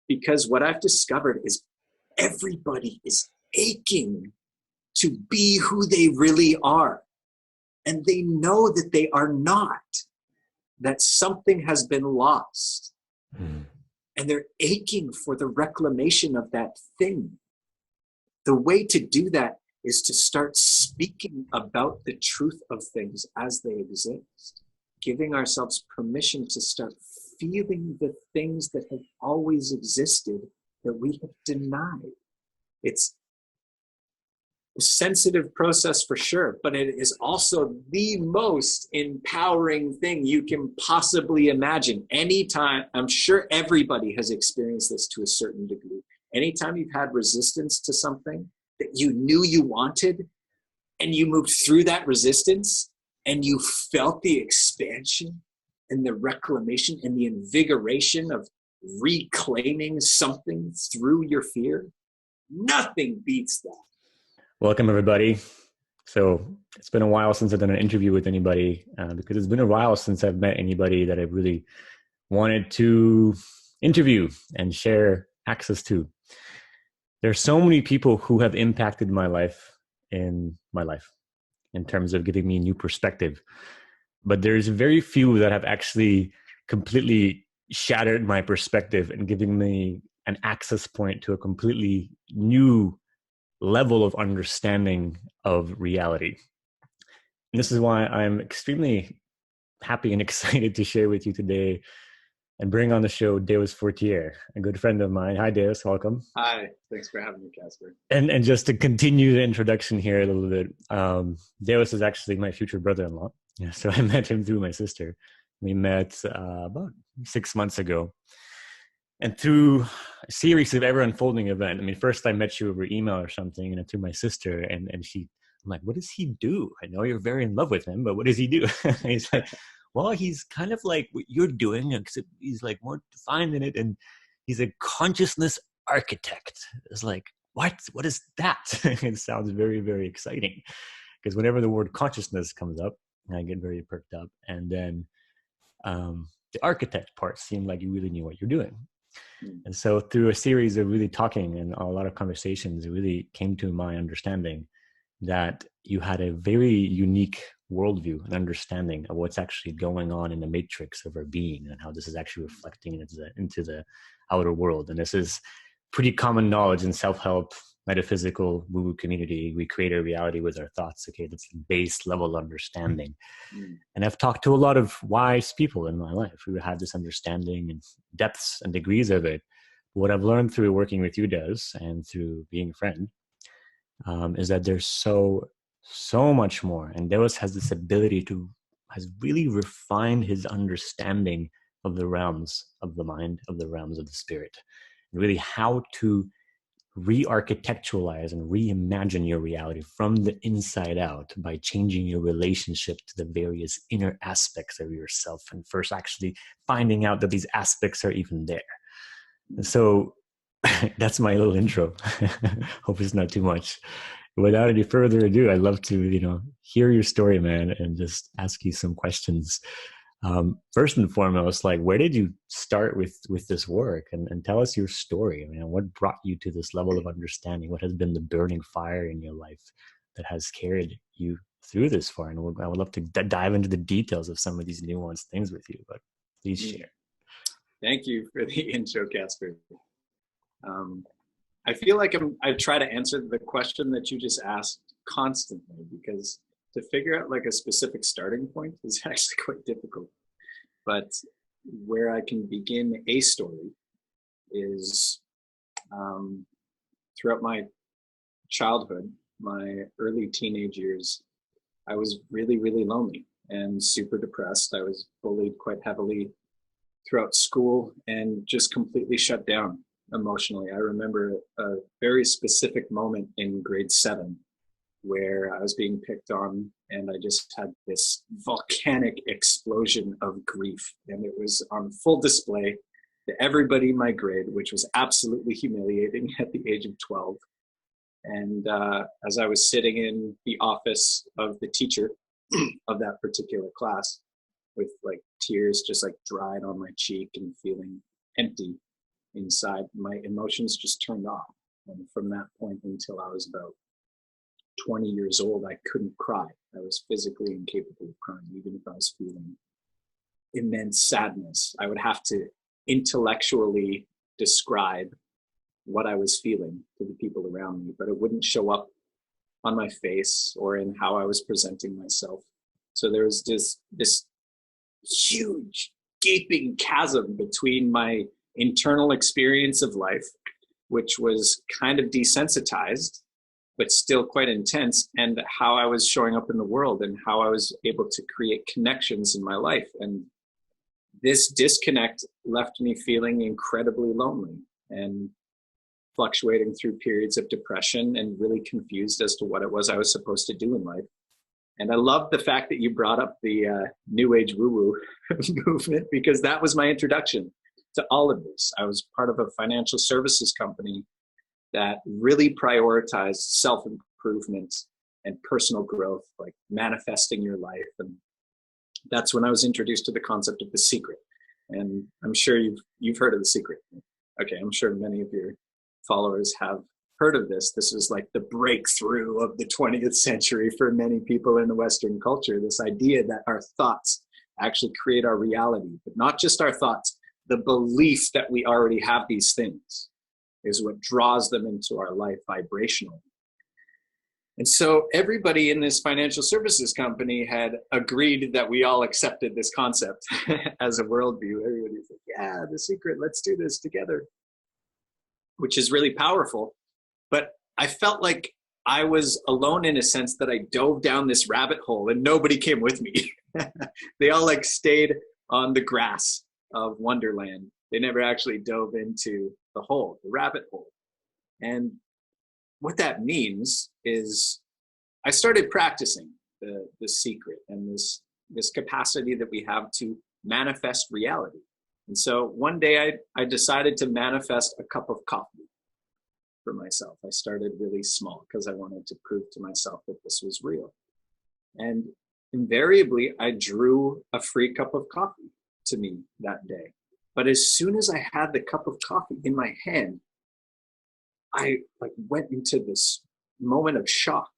because what I've discovered is everybody is aching to be who they really are. And they know that they are not, that something has been lost. Mm. And they're aching for the reclamation of that thing. The way to do that is to start speaking about the truth of things as they exist, giving ourselves permission to start feeling the things that have always existed that we have denied. It's a sensitive process for sure, but it is also the most empowering thing you can possibly imagine. Anytime, I'm sure everybody has experienced this to a certain degree. Anytime you've had resistance to something that you knew you wanted, and you moved through that resistance, and you felt the expansion and the reclamation and the invigoration of reclaiming something through your fear, nothing beats that. Welcome, everybody. So it's been a while since I've done an interview with anybody because it's been a while since I've met anybody that I really wanted to interview and share access to. There's so many people who have impacted my life in terms of giving me a new perspective. But there's very few that have actually completely shattered my perspective and giving me an access point to a completely new level of understanding of reality. And this is why I'm extremely happy and excited to share with you today and bring on the show Deus Fortier, a good friend of mine. Hi, Deus. Welcome. Hi. Thanks for having me, Kacper. And just to continue the introduction here a little bit, Deus is actually my future brother-in-law. Yeah, so I met him through my sister. We met about 6 months ago. And through a series of ever-unfolding events, I mean, first I met you over email or something, and through my sister, and I'm like, what does he do? I know you're very in love with him, but what does he do? He's like, well, he's kind of like what you're doing, except he's like more defined in it, and he's a consciousness architect. It's like, what? What is that? It sounds very, very exciting, because whenever the word consciousness comes up, I get very perked up. And then the architect part seemed like you really knew what you're doing. And so through a series of really talking and a lot of conversations, it really came to my understanding that you had a very unique worldview and understanding of what's actually going on in the matrix of our being and how this is actually reflecting into the outer world. And this is pretty common knowledge in self-help, metaphysical, woo-woo community. We create a reality with our thoughts. Okay, that's the base level understanding. And I've talked to a lot of wise people in my life who have this understanding and depths and degrees of it. What I've learned through working with you, Des, and through being a friend, is that there's so much more. And Deus has this ability has really refined his understanding of the realms of the mind, of the realms of the spirit, and really how to re-architecturalize and reimagine your reality from the inside out by changing your relationship to the various inner aspects of yourself, and first actually finding out that these aspects are even there. And so that's my little intro. Hope it's not too much. Without any further ado, I'd love to, hear your story, man, and just ask you some questions. First and foremost, like, where did you start with this work? And tell us your story. I mean, what brought you to this level of understanding? What has been the burning fire in your life that has carried you through this far? And I would love to dive into the details of some of these nuanced things with you, but please share. Thank you for the intro, Kacper. I feel like I try to answer the question that you just asked constantly, because to figure out like a specific starting point is actually quite difficult. But where I can begin a story is throughout my childhood, my early teenage years, I was really, really lonely and super depressed. I was bullied quite heavily throughout school and just completely shut down emotionally. I remember a very specific moment in grade 7 where I was being picked on, and I just had this volcanic explosion of grief, and it was on full display to everybody in my grade, which was absolutely humiliating at the age of 12. And as I was sitting in the office of the teacher of that particular class with like tears just like dried on my cheek and feeling empty inside. My emotions just turned off. And from that point until I was about 20 years old, I couldn't cry. I was physically incapable of crying, even if I was feeling immense sadness. I would have to intellectually describe what I was feeling to the people around me, but it wouldn't show up on my face or in how I was presenting myself. So there was this huge gaping chasm between my internal experience of life, which was kind of desensitized, but still quite intense, and how I was showing up in the world and how I was able to create connections in my life. And this disconnect left me feeling incredibly lonely and fluctuating through periods of depression and really confused as to what it was I was supposed to do in life. And I love the fact that you brought up the New Age woo-woo movement, because that was my introduction to all of this. I was part of a financial services company that really prioritized self-improvement and personal growth, like manifesting your life. And that's when I was introduced to the concept of The Secret. And I'm sure you've heard of The Secret. Okay, I'm sure many of your followers have heard of this. This is like the breakthrough of the 20th century for many people in the Western culture. This idea that our thoughts actually create our reality, but not just our thoughts. The belief that we already have these things is what draws them into our life vibrationally. And so everybody in this financial services company had agreed that we all accepted this concept as a worldview. Everybody's like, yeah, The Secret, let's do this together, which is really powerful. But I felt like I was alone in a sense that I dove down this rabbit hole and nobody came with me. They all like stayed on the grass of Wonderland. They never actually dove into the hole, the rabbit hole. And what that means is I started practicing the secret and this capacity that we have to manifest reality. And so one day I decided to manifest a cup of coffee for myself. I started really small because I wanted to prove to myself that this was real. And invariably, I drew a free cup of coffee to me that day. But as soon as I had the cup of coffee in my hand, I went into this moment of shock.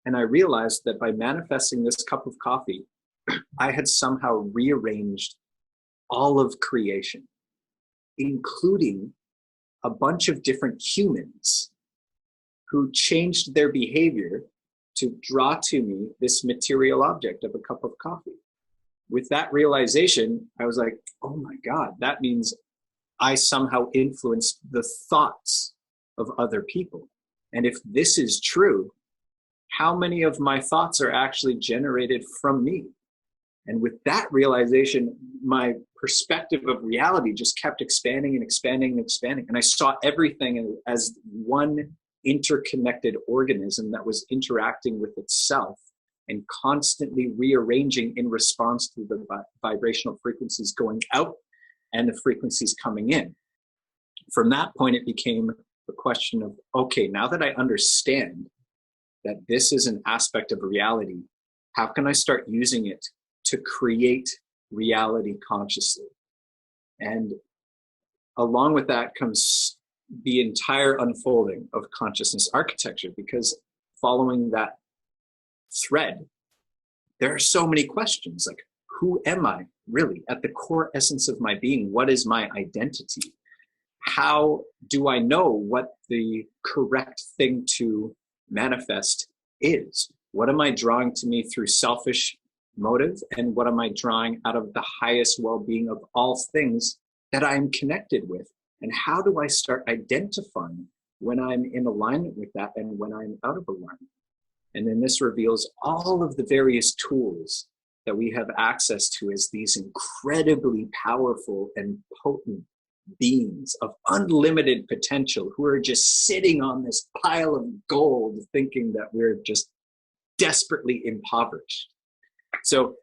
And I realized that by manifesting this cup of coffee, I had somehow rearranged all of creation, including a bunch of different humans who changed their behavior to draw to me this material object of a cup of coffee. With that realization, I was like, oh my God, that means I somehow influenced the thoughts of other people. And if this is true, how many of my thoughts are actually generated from me? And with that realization, my perspective of reality just kept expanding and expanding and expanding. And I saw everything as one interconnected organism that was interacting with itself and constantly rearranging in response to the vibrational frequencies going out and the frequencies coming in. From that point, it became a question of, okay, now that I understand that this is an aspect of reality, how can I start using it to create reality consciously? And along with that comes the entire unfolding of consciousness architecture, because following that thread, there are so many questions like, who am I really at the core essence of my being? What is my identity? How do I know what the correct thing to manifest is? What am I drawing to me through selfish motive? And what am I drawing out of the highest well-being of all things that I'm connected with? And how do I start identifying when I'm in alignment with that and when I'm out of alignment? And then this reveals all of the various tools that we have access to as these incredibly powerful and potent beings of unlimited potential who are just sitting on this pile of gold thinking that we're just desperately impoverished. So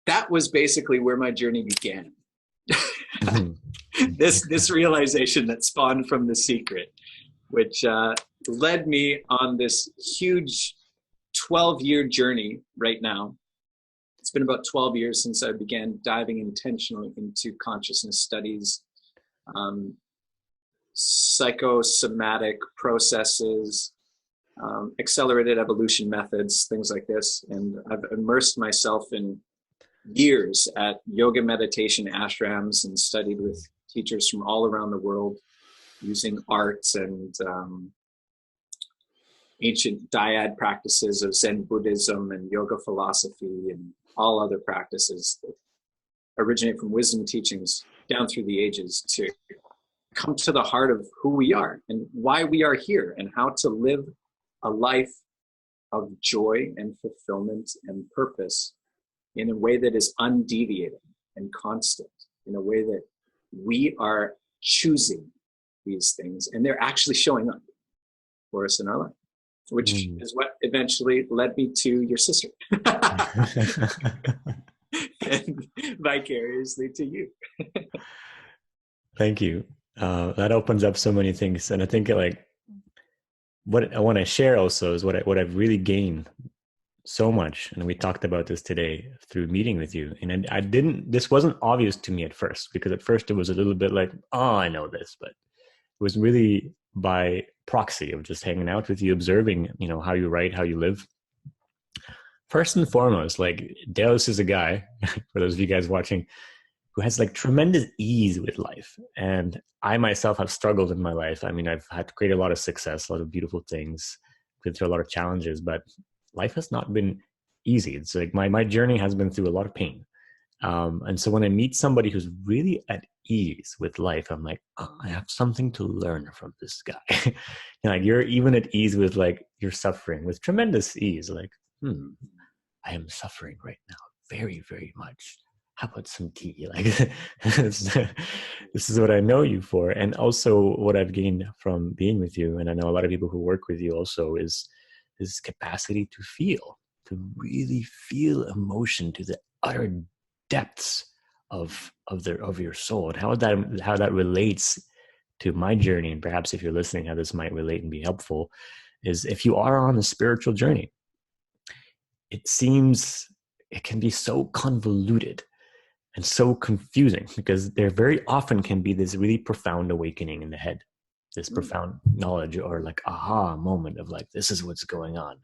that was basically where my journey began. This realization that spawned from The Secret, which led me on this huge 12-year journey right now. It's been about 12 years since I began diving intentionally into consciousness studies, psychosomatic processes, accelerated evolution methods, things like this. And I've immersed myself in years at yoga meditation ashrams and studied with teachers from all around the world using arts and ancient dyad practices of Zen Buddhism and yoga philosophy and all other practices that originate from wisdom teachings down through the ages to come to the heart of who we are and why we are here and how to live a life of joy and fulfillment and purpose in a way that is undeviating and constant, in a way that we are choosing these things and they're actually showing up for us in our life, which is what eventually led me to your sister and vicariously to you. Thank you. That opens up so many things. And I think like what I want to share also is what I've really gained so much. And we talked about this today through meeting with you. And this wasn't obvious to me at first, because at first it was a little bit like, oh, I know this, but it was really by proxy of just hanging out with you, observing, how you write, how you live. First and foremost, like Deus is a guy, for those of you guys watching, who has like tremendous ease with life. And I myself have struggled in my life. I mean, I've had to create a lot of success, a lot of beautiful things, been through a lot of challenges, but life has not been easy. It's like my journey has been through a lot of pain. And so when I meet somebody who's really at ease with life, I'm like, oh, I have something to learn from this guy. Like you're even at ease with like your suffering with tremendous ease. Like, I am suffering right now very, very much. How about some tea? Like this is what I know you for. And also what I've gained from being with you, and I know a lot of people who work with you also, is this capacity to really feel emotion to the utter depths of your soul, and how that relates to my journey. And perhaps if you're listening, how this might relate and be helpful is if you are on a spiritual journey, it seems it can be so convoluted and so confusing, because there very often can be this really profound awakening in the head, this profound knowledge or like aha moment of like, this is what's going on.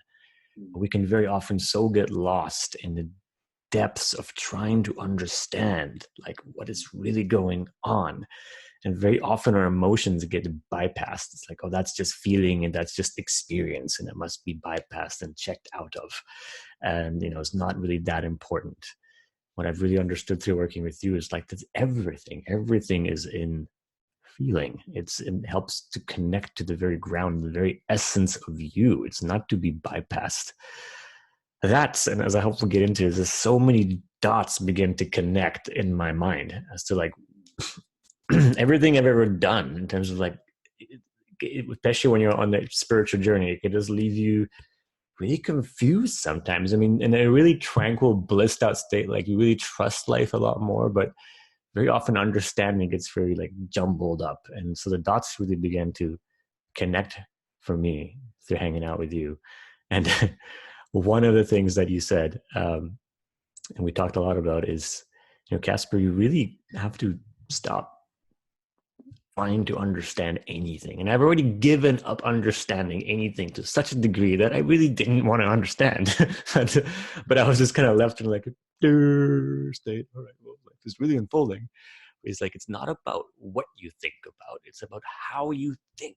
We can very often so get lost in the depths of trying to understand like what is really going on. And very often our emotions get bypassed. It's like, oh, that's just feeling and that's just experience, and it must be bypassed and checked out of. And, it's not really that important. What I've really understood through working with you is like that's everything is in feeling. It helps to connect to the very ground, the very essence of you. It's not to be bypassed. And as I hope we'll get into, is there's so many dots begin to connect in my mind as to like everything I've ever done in terms of like, especially when you're on the spiritual journey, it can just leave you really confused sometimes. I mean, in a really tranquil, blissed out state, like you really trust life a lot more, but very often understanding gets very like jumbled up. And so the dots really began to connect for me through hanging out with you. And one of the things that you said, and we talked a lot about, is, Kacper, you really have to stop trying to understand anything. And I've already given up understanding anything to such a degree that I really didn't want to understand. But I was just kind of left in like a state. All right, well, life is really unfolding. It's like, it's not about what you think about, it's about how you think.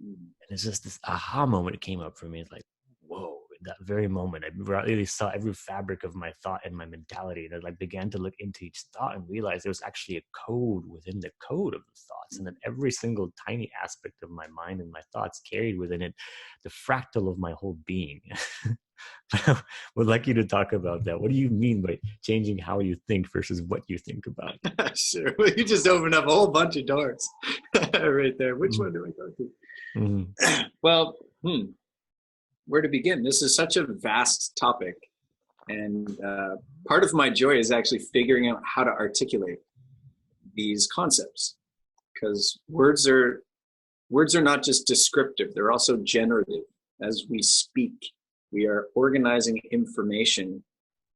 And it's just this aha moment that came up for me. It's like, whoa, in that very moment, I really saw every fabric of my thought and my mentality. And I began to look into each thought and realize there was actually a code within the code of the thoughts. And then every single tiny aspect of my mind and my thoughts carried within it the fractal of my whole being. I would like you to talk about that. What do you mean by changing how you think versus what you think about? Sure. Well, you just opened up a whole bunch of doors right there. Which one do I go to? Well, where to begin? This is such a vast topic. And part of my joy is actually figuring out how to articulate these concepts, because words are not just descriptive, they're also generative. As we speak, we are organizing information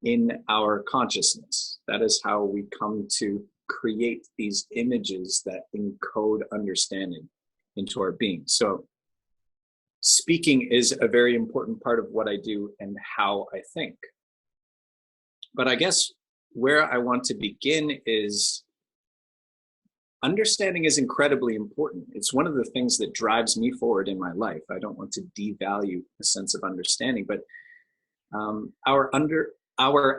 in our consciousness. That is how we come to create these images that encode understanding into our being. So speaking is a very important part of what I do and how I think. But I guess where I want to begin is understanding is incredibly important. It's one of the things that drives me forward in my life. I don't want to devalue a sense of understanding, but our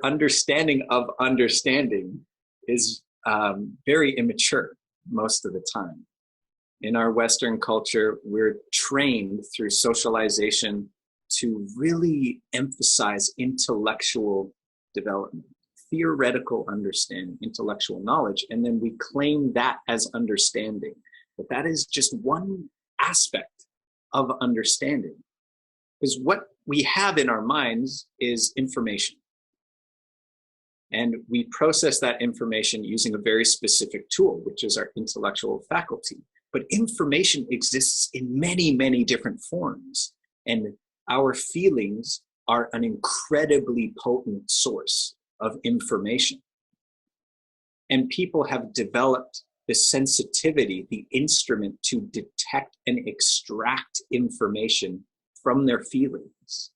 understanding of understanding is very immature most of the time. In our Western culture, we're trained through socialization to really emphasize intellectual development, theoretical understanding, intellectual knowledge, and then we claim that as understanding. But that is just one aspect of understanding. Because what we have in our minds is information. And we process that information using a very specific tool, which is our intellectual faculty. But information exists in many, many different forms. And our feelings are an incredibly potent source of information. And people have developed the sensitivity, the instrument to detect and extract information from their feelings.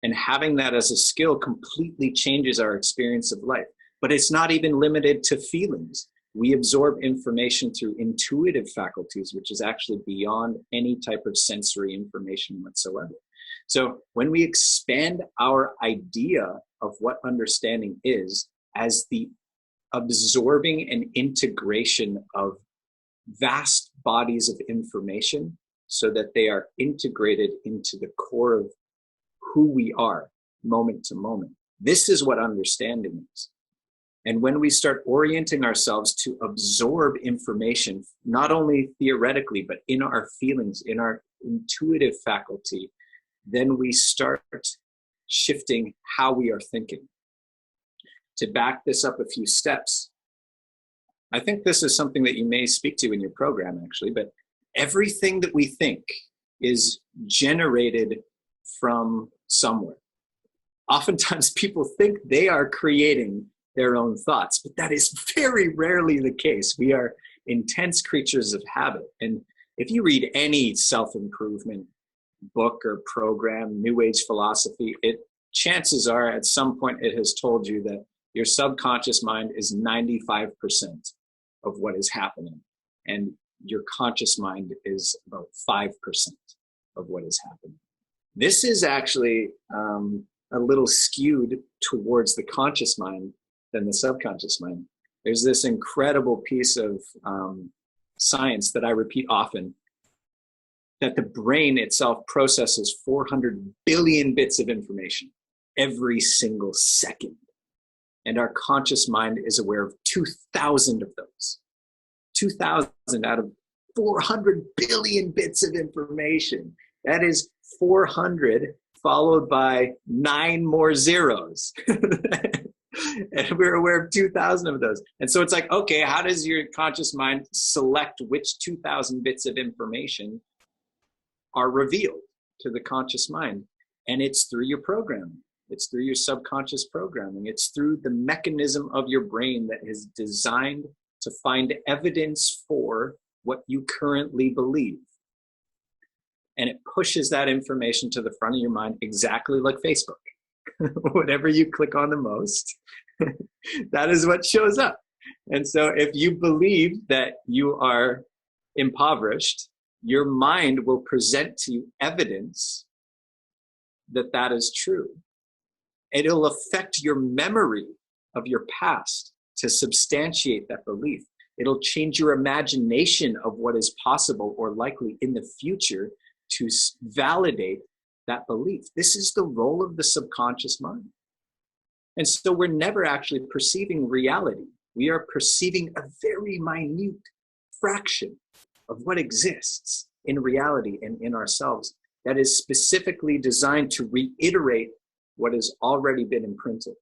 And having that as a skill completely changes our experience of life. But it's not even limited to feelings. We absorb information through intuitive faculties, which is actually beyond any type of sensory information whatsoever. So when we expand our idea of what understanding is as the absorbing and integration of vast bodies of information so that they are integrated into the core of who we are moment to moment. This is what understanding is. And when we start orienting ourselves to absorb information, not only theoretically, but in our feelings, in our intuitive faculty, then we start shifting how we are thinking. To back this up a few steps, I think this is something that you may speak to in your program actually, but everything that we think is generated from somewhere. Oftentimes people think they are creating their own thoughts, but that is very rarely the case. We are intense creatures of habit. And if you read any self-improvement book or program, New Age philosophy, chances are at some point it has told you that your subconscious mind is 95% of what is happening. And your conscious mind is about 5% of what is happening. This is actually a little skewed towards the conscious mind than the subconscious mind. There's this incredible piece of science that I repeat often, that the brain itself processes 400 billion bits of information every single second. And our conscious mind is aware of 2,000 of those. 2,000 out of 400 billion bits of information. That is 400 followed by 9 more zeros. And we're aware of 2,000 of those. And so it's like, okay, how does your conscious mind select which 2,000 bits of information are revealed to the conscious mind? And it's through your programming. It's through your subconscious programming. It's through the mechanism of your brain that is designed to find evidence for what you currently believe. And it pushes that information to the front of your mind exactly like Facebook. Whatever you click on the most, that is what shows up. And so if you believe that you are impoverished, your mind will present to you evidence that that is true. It'll affect your memory of your past to substantiate that belief. It'll change your imagination of what is possible or likely in the future to validate that belief. This is the role of the subconscious mind. And so we're never actually perceiving reality. We are perceiving a very minute fraction of what exists in reality and in ourselves that is specifically designed to reiterate what has already been imprinted.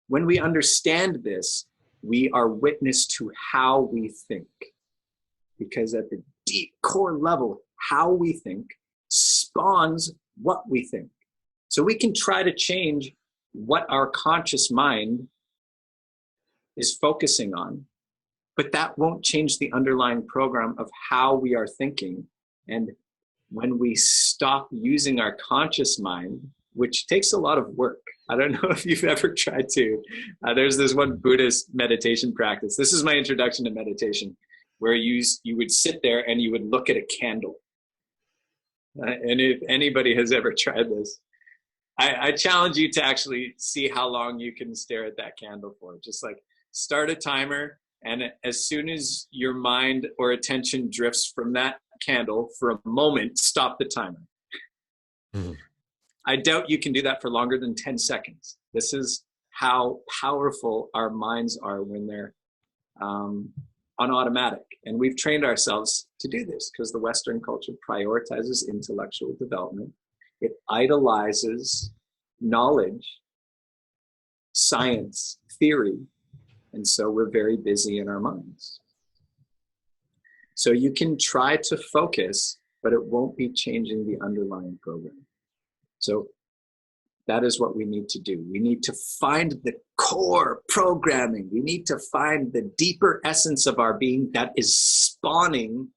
When we understand this, we are witness to how we think. Because at the deep core level, how we think spawns what we think. So we can try to change what our conscious mind is focusing on, but that won't change the underlying program of how we are thinking. And when we stop using our conscious mind, which takes a lot of work. I don't know if you've ever tried to. There's this one Buddhist meditation practice. This is my introduction to meditation, where you would sit there and you would look at a candle. And if anybody has ever tried this, I challenge you to actually see how long you can stare at that candle for. Just like start a timer, and as soon as your mind or attention drifts from that candle for a moment, stop the timer. Mm-hmm. I doubt you can do that for longer than 10 seconds. This is how powerful our minds are when they're on automatic. And we've trained ourselves to do this because the Western culture prioritizes intellectual development. It idolizes knowledge, science, theory. And so we're very busy in our minds. So you can try to focus, but it won't be changing the underlying program. So that is what we need to do. We need to find the core programming. We need to find the deeper essence of our being that is spawning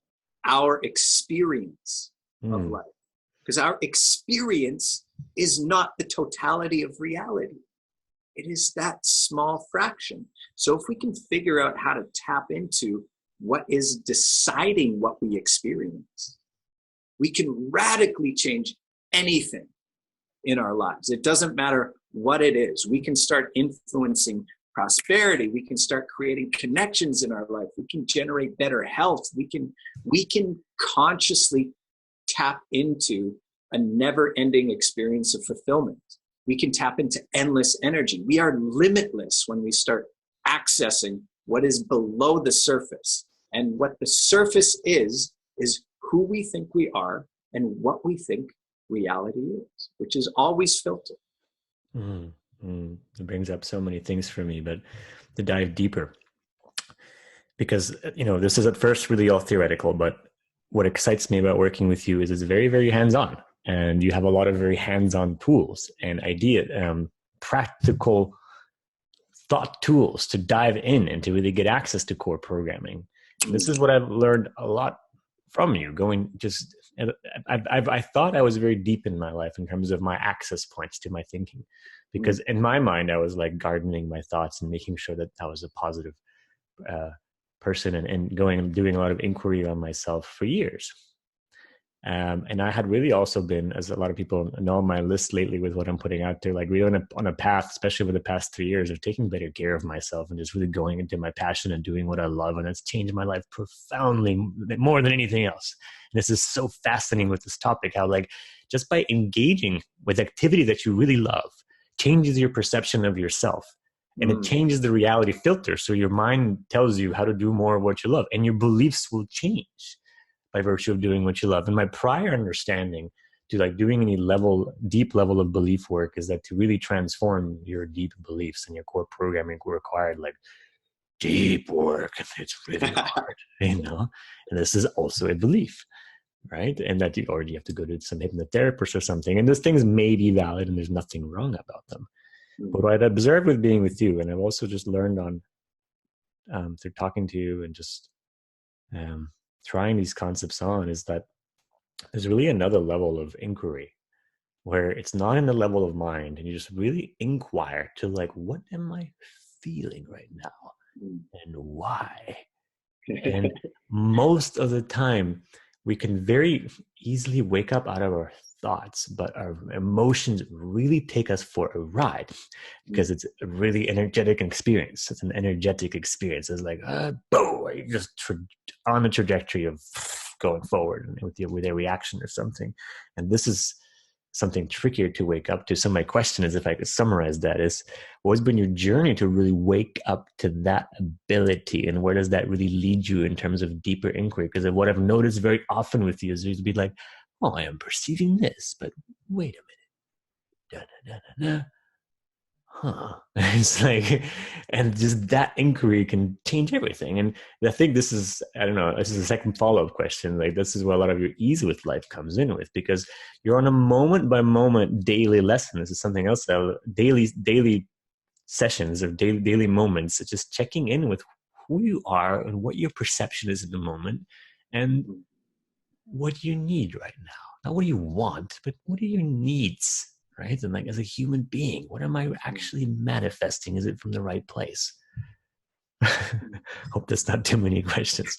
our experience of life. Because our experience is not the totality of reality. It is that small fraction. So if we can figure out how to tap into what is deciding what we experience, we can radically change anything in our lives. It doesn't matter what it is. We can start influencing prosperity. We can start creating connections in our life. We can generate better health. We can consciously tap into a never-ending experience of fulfillment. We can tap into endless energy. We are limitless when we start accessing what is below the surface. And what the surface is who we think we are and what we think reality is, which is always filtered. It brings up so many things for me, but to dive deeper, because, this is at first really all theoretical, but what excites me about working with you is it's very, very hands-on, and you have a lot of very hands-on tools and practical thought tools to dive in and to really get access to core programming. This is what I've learned a lot from you, I thought I was very deep in my life in terms of my access points to my thinking, because in my mind, I was like gardening my thoughts and making sure that I was a positive person and going and doing a lot of inquiry on myself for years. And I had really also been, as a lot of people know on my list lately with what I'm putting out there, like really on a path, especially over the past 3 years, of taking better care of myself and just really going into my passion and doing what I love. And it's changed my life profoundly, more than anything else. And this is so fascinating with this topic, how like just by engaging with activity that you really love changes your perception of yourself. And it changes the reality filter. So your mind tells you how to do more of what you love, and your beliefs will change by virtue of doing what you love. And my prior understanding to like doing any deep level of belief work is that to really transform your deep beliefs and your core programming required like deep work. It's really hard, and this is also a belief, right? And that you have to go to some hypnotherapist or something. And those things may be valid and there's nothing wrong about them. But what I've observed with being with you, and I've also just learned on through talking to you and just trying these concepts on, is that there's really another level of inquiry where it's not in the level of mind, and you just really inquire to like, what am I feeling right now and why? And most of the time we can very easily wake up out of our thoughts, but our emotions really take us for a ride because it's a really energetic experience. It's an energetic experience. It's like, boom, you're just on the trajectory of going forward with a reaction or something. And this is something trickier to wake up to. So my question is, if I could summarize that, is what's been your journey to really wake up to that ability, and where does that really lead you in terms of deeper inquiry? Because what I've noticed very often with you is you'd be like, oh, I am perceiving this, but wait a minute. Da-da-da-da-da. Huh. It's like, and just that inquiry can change everything. And I think this is, I don't know, this is a second follow-up question. Like, this is where a lot of your ease with life comes in with, because you're on a moment by moment daily lesson. This is something else that daily sessions or daily moments, just checking in with who you are and what your perception is in the moment, and what you need right now. Not what you want, but what are your needs, right? And like, as a human being, what am I actually manifesting? Is it from the right place? Hope that's not too many questions.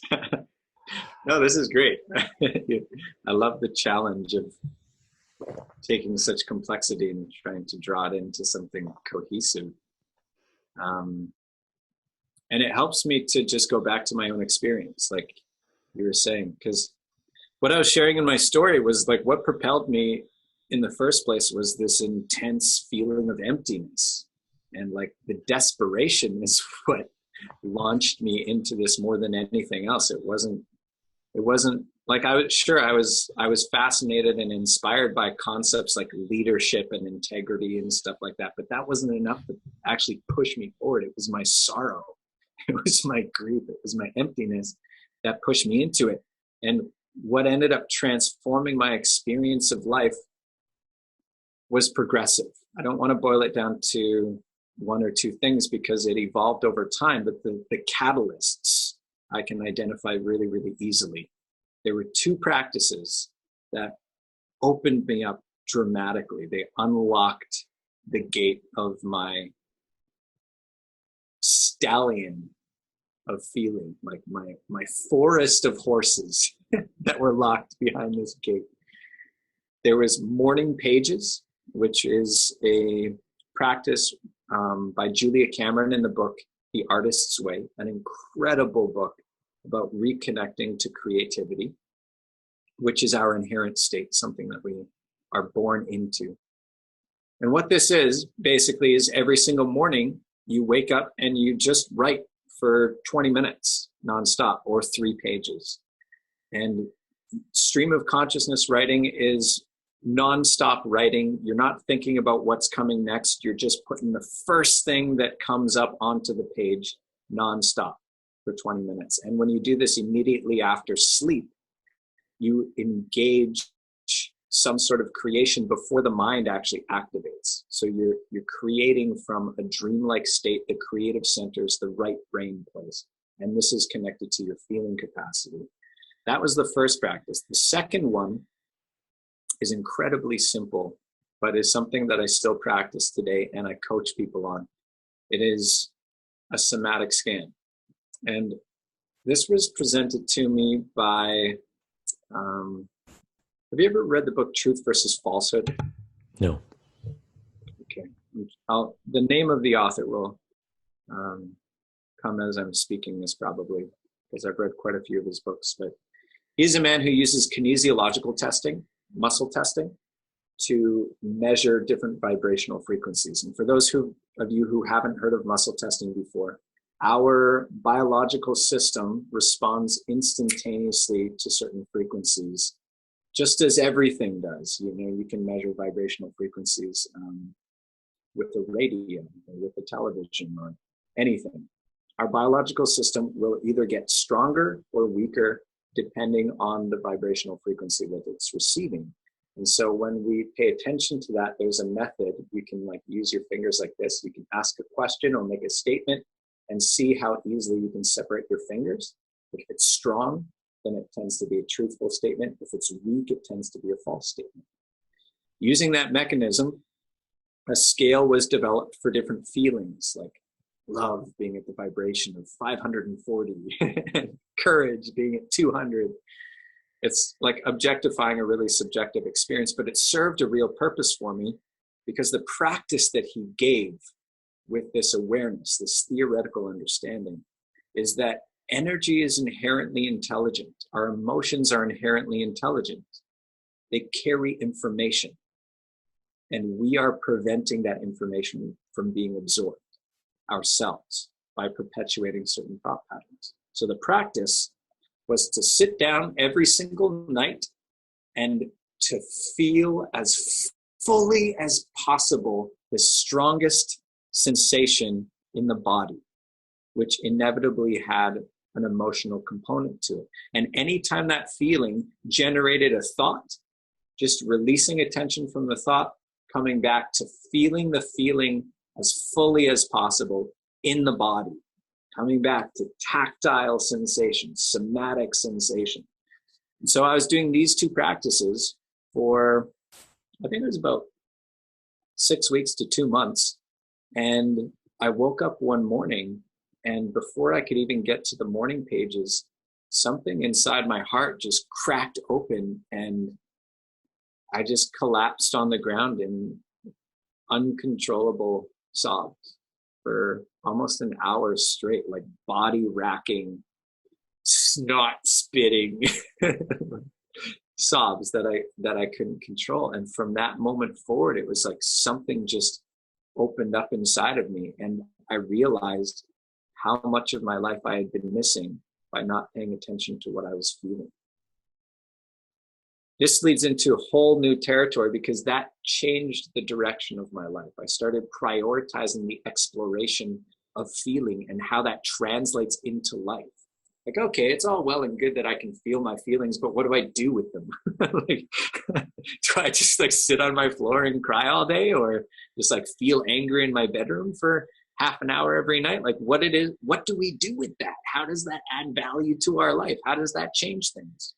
No, this is great. I love the challenge of taking such complexity and trying to draw it into something cohesive. And it helps me to just go back to my own experience, like you were saying, because what I was sharing in my story was like what propelled me in the first place was this intense feeling of emptiness. And like the desperation is what launched me into this more than anything else. It wasn't like I was fascinated and inspired by concepts like leadership and integrity and stuff like that, but that wasn't enough to actually push me forward. It was my sorrow, it was my grief, it was my emptiness that pushed me into it. And what ended up transforming my experience of life was progressive. I don't want to boil it down to one or two things because it evolved over time, but the catalysts I can identify really, really easily. There were two practices that opened me up dramatically. They unlocked the gate of my stallion of feeling, like my forest of horses that were locked behind this gate. There was morning pages, which is a practice by Julia Cameron in the book, The Artist's Way, an incredible book about reconnecting to creativity, which is our inherent state, something that we are born into. And what this is basically is every single morning you wake up and you just write for 20 minutes nonstop or 3 pages. And stream of consciousness writing is nonstop writing. You're not thinking about what's coming next. You're just putting the first thing that comes up onto the page nonstop for 20 minutes. And when you do this immediately after sleep, you engage some sort of creation before the mind actually activates. So you're creating from a dreamlike state, the creative centers, the right brain place. And this is connected to your feeling capacity. That was the first practice. The second one is incredibly simple, but is something that I still practice today and I coach people on. It is a somatic scan. And this was presented to me by, have you ever read the book Truth versus Falsehood? No. Okay. The name of the author will come as I'm speaking this probably, because I've read quite a few of his books, but he's a man who uses kinesiological testing, muscle testing, to measure different vibrational frequencies. And for those of you who haven't heard of muscle testing before, our biological system responds instantaneously to certain frequencies, just as everything does. You know, you can measure vibrational frequencies with the radio or with the television or anything. Our biological system will either get stronger or weaker depending on the vibrational frequency that it's receiving. And so when we pay attention to that, there's a method. You can like use your fingers like this. You can ask a question or make a statement and see how easily you can separate your fingers. If it's strong, then it tends to be a truthful statement. If it's weak, it tends to be a false statement. Using that mechanism, a scale was developed for different feelings, like love being at the vibration of 540, courage being at 200. It's like objectifying a really subjective experience, but it served a real purpose for me because the practice that he gave with this awareness, this theoretical understanding, is that energy is inherently intelligent. Our emotions are inherently intelligent. They carry information, and we are preventing that information from being absorbed ourselves by perpetuating certain thought patterns. So the practice was to sit down every single night and to feel as fully as possible the strongest sensation in the body, which inevitably had an emotional component to it. And anytime that feeling generated a thought, just releasing attention from the thought, coming back to feeling the feeling as fully as possible in the body, coming back to tactile sensation, somatic sensation. And so I was doing these two practices for, I think it was about 6 weeks to 2 months. And I woke up one morning, and before I could even get to the morning pages, something inside my heart just cracked open, and I just collapsed on the ground in uncontrollable sobs for almost an hour straight, like body racking, snot spitting sobs that I couldn't control. And from that moment forward, it was like something just opened up inside of me, and I realized how much of my life I had been missing by not paying attention to what I was feeling. This leads into a whole new territory, because that changed the direction of my life. I started prioritizing the exploration of feeling and how that translates into life. Like, okay, it's all well and good that I can feel my feelings, but what do I do with them? Like, do I just like sit on my floor and cry all day, or just like feel anger in my bedroom for half an hour every night? Like, what do we do with that? How does that add value to our life? How does that change things?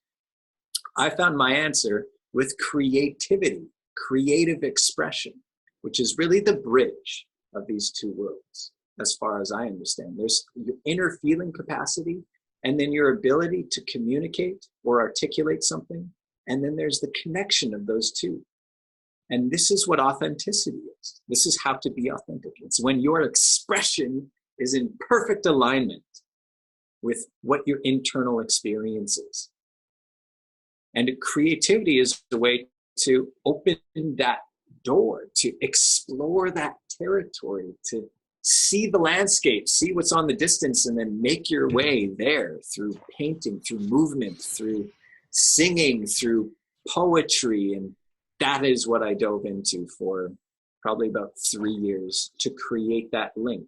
I found my answer with creativity, creative expression, which is really the bridge of these two worlds, as far as I understand. There's your inner feeling capacity, and then your ability to communicate or articulate something. And then there's the connection of those two. And this is what authenticity is. This is how to be authentic. It's when your expression is in perfect alignment with what your internal experience is. And creativity is the way to open that door, to explore that territory, to see the landscape, see what's on the distance, and then make your way there through painting, through movement, through singing, through poetry. And that is what I dove into for probably about 3 years, to create that link,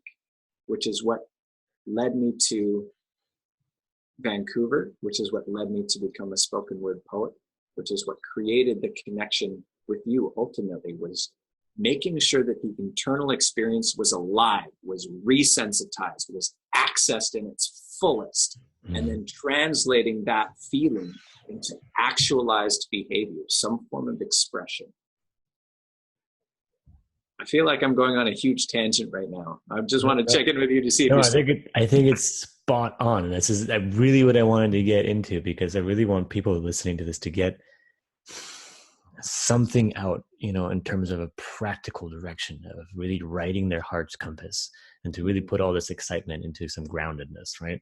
which is what led me to Vancouver, which is what led me to become a spoken word poet, which is what created the connection with you ultimately, was making sure that the internal experience was alive, was resensitized, was accessed in its fullest, and then translating that feeling into actualized behavior, some form of expression. I feel like I'm going on a huge tangent right now. I just want to check in with you to see if no, you're I think it's spot on. And this is really what I wanted to get into, because I really want people listening to this to get something out, in terms of a practical direction of really writing their heart's compass, and to really put all this excitement into some groundedness, right?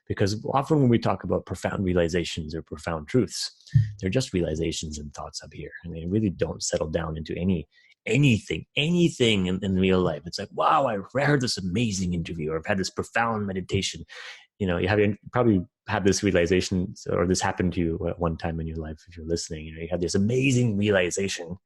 Because often when we talk about profound realizations or profound truths, they're just realizations and thoughts up here, and they really don't settle down into anything in real life. It's like, wow, I heard this amazing interview, or I've had this profound meditation. You probably had this realization, or this happened to you at one time in your life, if you're listening. You had this amazing realization,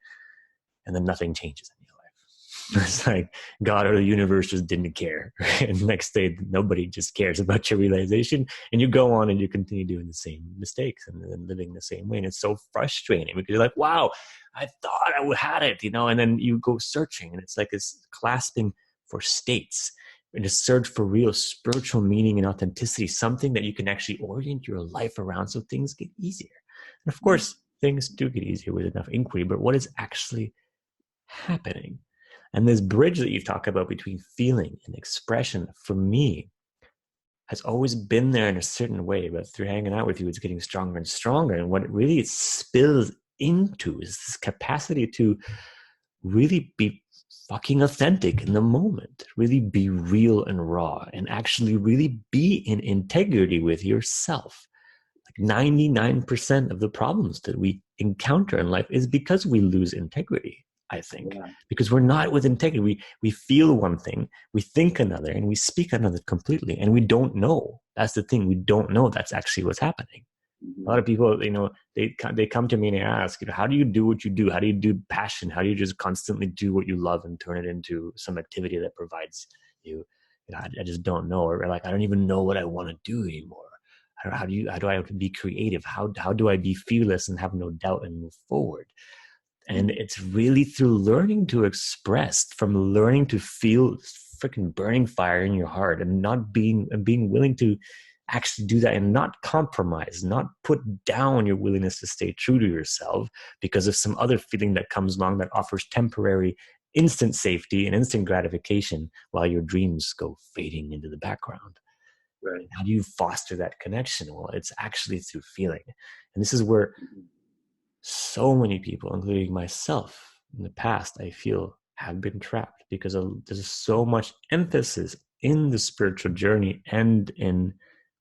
and then nothing changes in your life. It's like God or the universe just didn't care. Right? And the next day, nobody just cares about your realization, and you go on and you continue doing the same mistakes and living the same way. And it's so frustrating, because you're like, wow, I thought I had it, and then you go searching, and it's like this clasping for states, and a search for real spiritual meaning and authenticity, something that you can actually orient your life around so things get easier. And of course, things do get easier with enough inquiry, but what is actually happening? And this bridge that you talk about between feeling and expression, for me, has always been there in a certain way, but through hanging out with you, it's getting stronger and stronger. And what it really spills into is this capacity to really be fucking authentic in the moment, really be real and raw, and actually really be in integrity with yourself. Like 99% of the problems that we encounter in life is because we lose integrity, I think. Yeah. Because we're not with integrity. We feel one thing, we think another, and we speak another completely, and we don't know. That's the thing. We don't know that's actually what's happening. A lot of people, they come to me and they ask, how do you do what you do? How do you do passion? How do you just constantly do what you love and turn it into some activity that provides you? I just don't know. Or like, I don't even know what I want to do anymore. How do I be creative? How do I be fearless and have no doubt and move forward? And it's really through learning to express, from learning to feel freaking burning fire in your heart, and being willing to actually do that and not compromise, not put down your willingness to stay true to yourself because of some other feeling that comes along that offers temporary instant safety and instant gratification while your dreams go fading into the background. Right. How do you foster that connection? Well, it's actually through feeling. And this is where so many people, including myself in the past, I feel have been trapped, because there's so much emphasis in the spiritual journey and in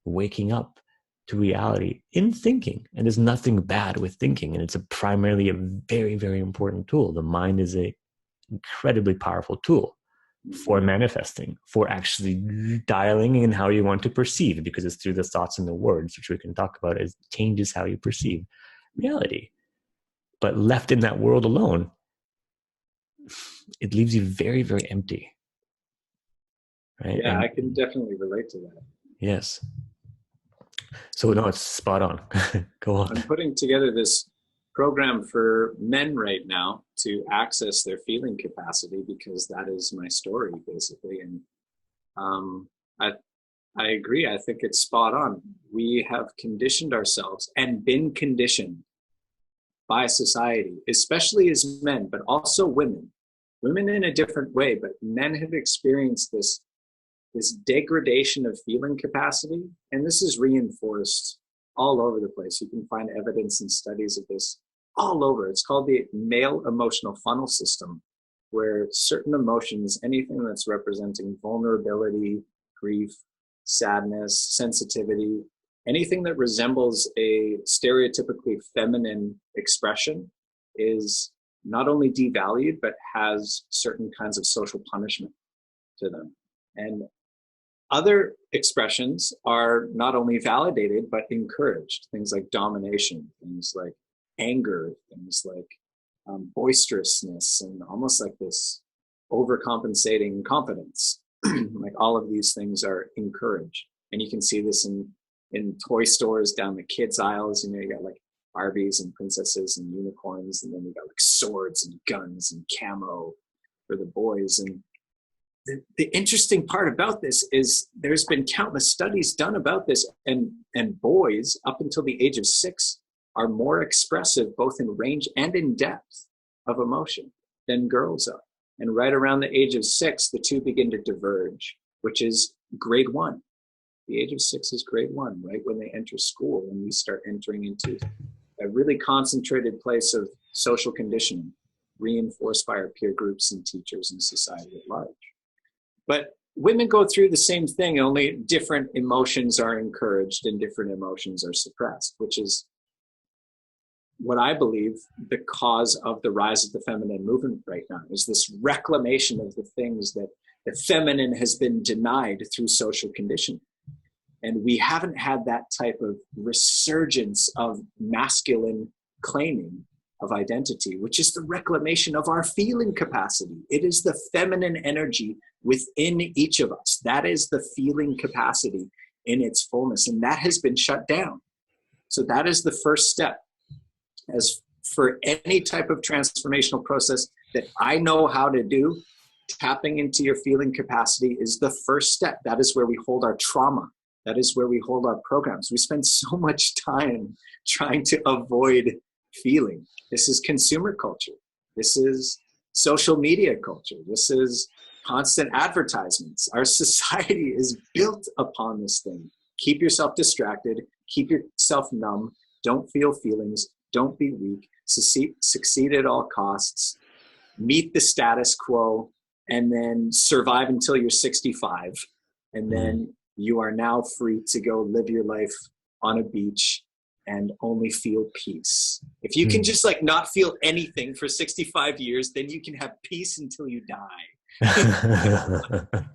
waking up to reality in thinking. And there's nothing bad with thinking. And it's primarily a very, very important tool. The mind is a incredibly powerful tool for manifesting, for actually dialing in how you want to perceive, because it's through the thoughts and the words, which we can talk about, it changes how you perceive reality. But left in that world alone, it leaves you very, very empty. Right? Yeah, I can definitely relate to that. Yes. So no, it's spot on. Go on. I'm putting together this program for men right now to access their feeling capacity, because that is my story basically. And I agree. I think it's spot on. We have conditioned ourselves and been conditioned by society, especially as men, but also women. Women in a different way, but men have experienced this degradation of feeling capacity, and this is reinforced all over the place. You can find evidence and studies of this all over. It's called the male emotional funnel system, where certain emotions, anything that's representing vulnerability, grief, sadness, sensitivity, anything that resembles a stereotypically feminine expression, is not only devalued, but has certain kinds of social punishment to them. And other expressions are not only validated, but encouraged. Things like domination, things like anger, things like boisterousness, and almost like this overcompensating confidence. Like all of these things are encouraged. And you can see this in toy stores down the kids' aisles. You know, you got like Barbies and princesses and unicorns, and then you got like swords and guns and camo for the boys. And the interesting part about this is there's been countless studies done about this, and boys up until the age of 6 are more expressive both in range and in depth of emotion than girls are. And right around the age of 6, the two begin to diverge, which is grade 1. The age of 6 is grade 1, right when they enter school, and we start entering into a really concentrated place of social conditioning, reinforced by our peer groups and teachers and society at large. But women go through the same thing, only different emotions are encouraged and different emotions are suppressed, which is what I believe the cause of the rise of the feminine movement right now, is this reclamation of the things that the feminine has been denied through social conditioning. And we haven't had that type of resurgence of masculine claiming of identity, which is the reclamation of our feeling capacity. It is the feminine energy within each of us. That is the feeling capacity in its fullness, and that has been shut down. So that is the first step. As for any type of transformational process that I know how to do, tapping into your feeling capacity is the first step. That is where we hold our trauma. That is where we hold our programs. We spend so much time trying to avoid feeling. This is consumer culture. This is social media culture. This is constant advertisements. Our society is built upon this thing. Keep yourself distracted. Keep yourself numb. Don't feel feelings. Don't be weak. Succeed at all costs. Meet the status quo, and then survive until you're 65. And then you are now free to go live your life on a beach and only feel peace. If you can just like not feel anything for 65 years, then you can have peace until you die.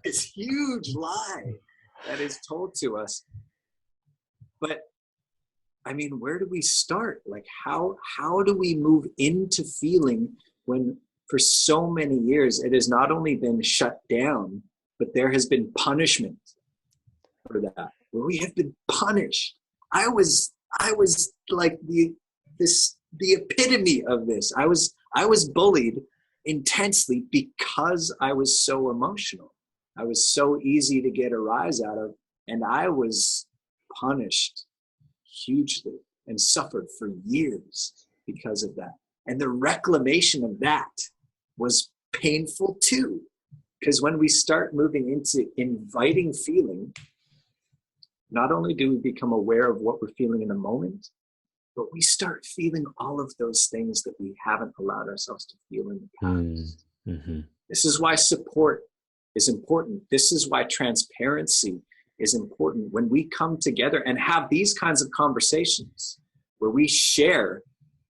It's a huge lie that is told to us. But I mean, where do we start? Like how do we move into feeling when for so many years it has not only been shut down, but there has been punishment for that, where we have been punished. I was like the epitome of this. I was I was bullied intensely because I was so emotional. I was so easy to get a rise out of, and I was punished hugely and suffered for years because of that. And the reclamation of that was painful too, because when we start moving into inviting feeling, not only do we become aware of what we're feeling in the moment, but we start feeling all of those things that we haven't allowed ourselves to feel in the past. Mm-hmm. This is why support is important. This is why transparency is important. When we come together and have these kinds of conversations where we share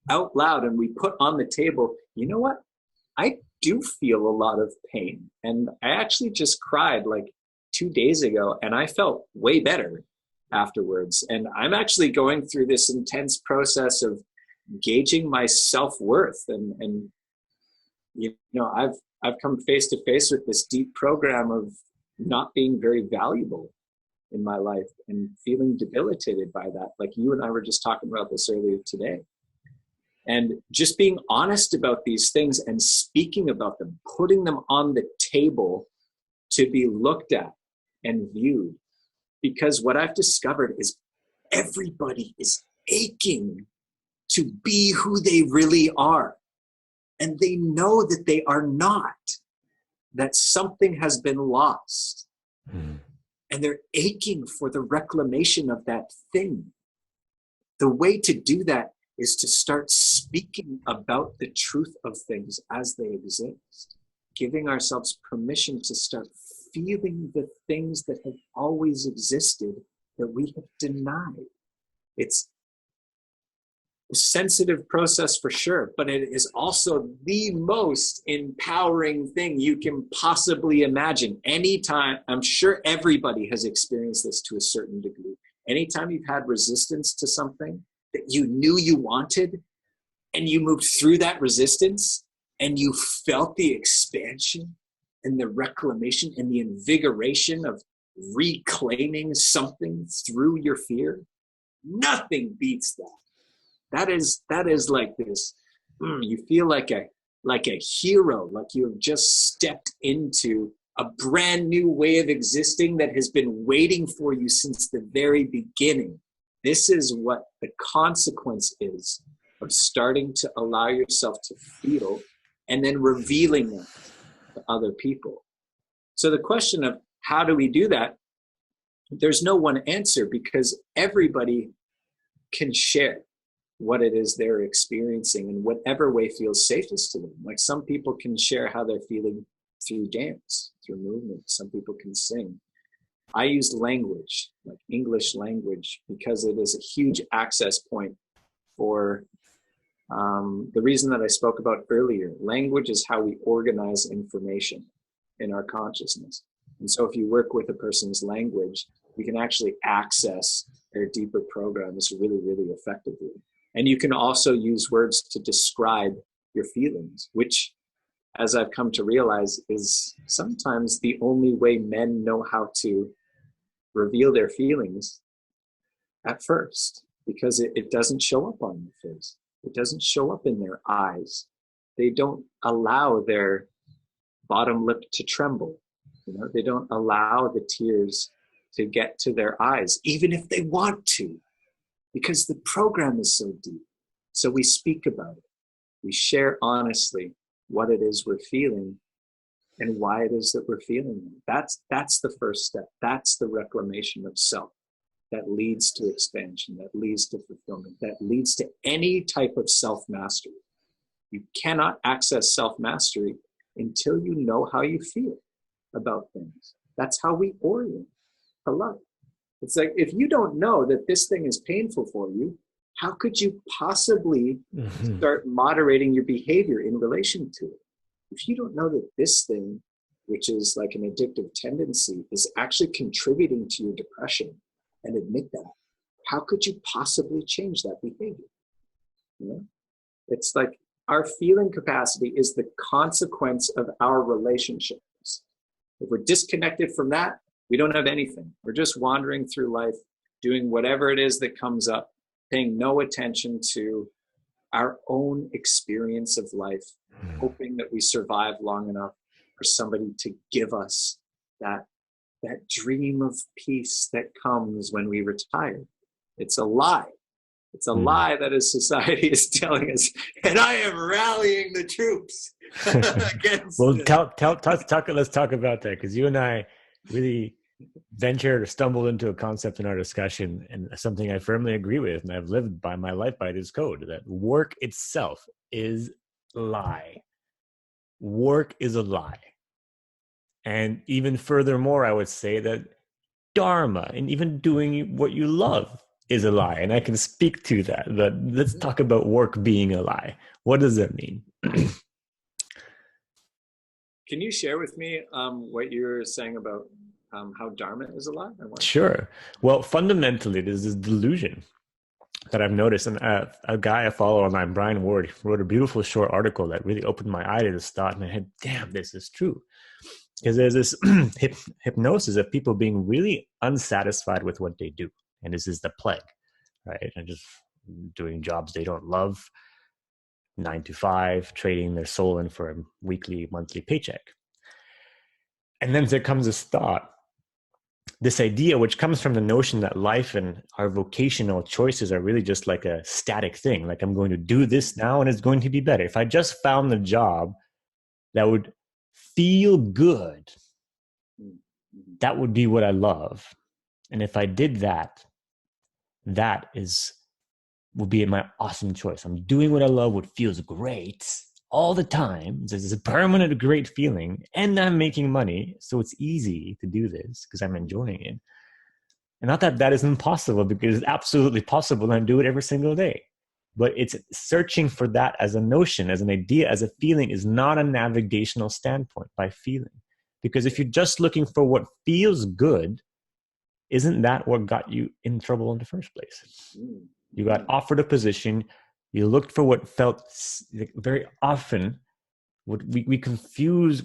out loud and we put on the table, you know what? I do feel a lot of pain. And I actually just cried like 2 days ago, and I felt way better afterwards. And I'm actually going through this intense process of gauging my self-worth. And you know, I've come face to face with this deep program of not being very valuable in my life and feeling debilitated by that. Like you and I were just talking about this earlier today. And just being honest about these things and speaking about them, putting them on the table to be looked at and viewed. Because what I've discovered is everybody is aching to be who they really are. And they know that they are not, that something has been lost. Mm. And they're aching for the reclamation of that thing. The way to do that is to start speaking about the truth of things as they exist, giving ourselves permission to start feeling the things that have always existed that we have denied. It's a sensitive process for sure, but it is also the most empowering thing you can possibly imagine. Anytime, I'm sure everybody has experienced this to a certain degree. Anytime you've had resistance to something that you knew you wanted, and you moved through that resistance, and you felt the expansion and the reclamation and the invigoration of reclaiming something through your fear, nothing beats that. That is like this. You feel like a hero, like you have just stepped into a brand new way of existing that has been waiting for you since the very beginning. This is what the consequence is of starting to allow yourself to feel and then revealing that to other people. So the question of how do we do that? There's no one answer, because everybody can share what it is they're experiencing in whatever way feels safest to them. Like some people can share how they're feeling through dance, through movement. Some people can sing. I use language, like English language, because it is a huge access point for the reason that I spoke about earlier. Language is how we organize information in our consciousness. And so if you work with a person's language, you can actually access their deeper programs really, really effectively. And you can also use words to describe your feelings, which, as I've come to realize, is sometimes the only way men know how to reveal their feelings at first, because it doesn't show up on their face. It doesn't show up in their eyes. They don't allow their bottom lip to tremble. You know, they don't allow the tears to get to their eyes, even if they want to, because the program is so deep. So we speak about it. We share honestly what it is we're feeling and why it is that we're feeling it. That's the first step. That's the reclamation of self that leads to expansion, that leads to fulfillment, that leads to any type of self-mastery. You cannot access self-mastery until you know how you feel about things. That's how we orient to love. It's like, if you don't know that this thing is painful for you, how could you possibly start moderating your behavior in relation to it? If you don't know that this thing, which is like an addictive tendency, is actually contributing to your depression, and admit that, how could you possibly change that behavior? You know? It's like our feeling capacity is the consequence of our relationships. If we're disconnected from that, we don't have anything. We're just wandering through life, doing whatever it is that comes up, paying no attention to our own experience of life, hoping that we survive long enough for somebody to give us that dream of peace that comes when we retire. It's a lie. It's a lie that as society is telling us, and I am rallying the troops against. Well, let's talk about that, because you and I really ventured or stumbled into a concept in our discussion, and something I firmly agree with, and I've lived by my life by this code, that work itself is a lie. Work is a lie. And even furthermore, I would say that dharma and even doing what you love is a lie. And I can speak to that. But let's talk about work being a lie. What does that mean? Can you share with me what you're saying about how dharma is a lie? Sure. Well, fundamentally, there's this delusion that I've noticed. And a guy I follow online, Brian Ward, wrote a beautiful short article that really opened my eye to this thought. And I had, damn, this is true. Because there's this hypnosis of people being really unsatisfied with what they do. And this is the plague, right? And just doing jobs they don't love, 9 to 5, trading their soul in for a weekly, monthly paycheck. And then there comes this thought, this idea, which comes from the notion that life and our vocational choices are really just like a static thing. Like, I'm going to do this now and it's going to be better. If I just found the job that would feel good, that would be what I love. And if I did that, that would be my awesome choice. I'm doing what I love, what feels great all the time. There's a permanent great feeling, and I'm making money, so it's easy to do this because I'm enjoying it. And not that that is impossible, because it's absolutely possible, and I do it every single day. But it's searching for that as a notion, as an idea, as a feeling is not a navigational standpoint by feeling. Because if you're just looking for what feels good, isn't that what got you in trouble in the first place? You got offered a position, you looked for what felt very often, what we confuse,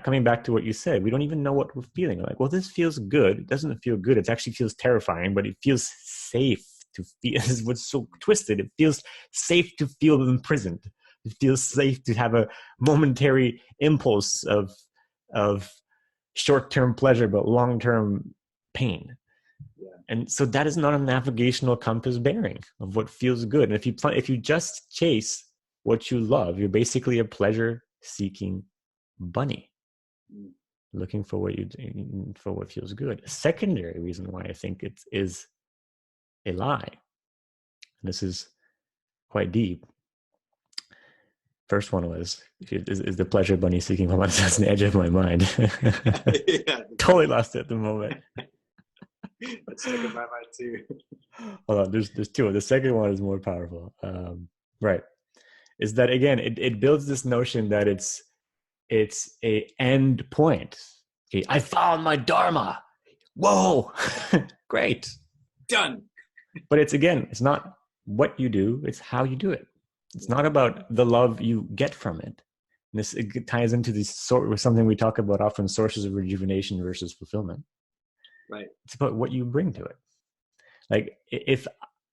coming back to what you said, we don't even know what we're feeling. We're like, well, this feels good. It doesn't feel good. It actually feels terrifying, but it feels safe to feel. This is what's so twisted. It feels safe to feel imprisoned. It feels safe to have a momentary impulse of short-term pleasure, but long-term pain. And so that is not a navigational compass bearing of what feels good. And if you just chase what you love, you're basically a pleasure-seeking bunny, looking for what feels good. A secondary reason why I think it is a lie, and this is quite deep. First one was, is the pleasure bunny seeking? That's an edge of my mind. Totally lost it at the moment. That's stuck in my mind too. Hold on, there's two. The second one is more powerful. Right, is that again? It builds this notion that it's a end point. Okay, I found my dharma. Whoa, great, done. But it's not what you do; it's how you do it. It's not about the love you get from it. And it ties into something we talk about often: sources of rejuvenation versus fulfillment. Right. It's about what you bring to it. Like, if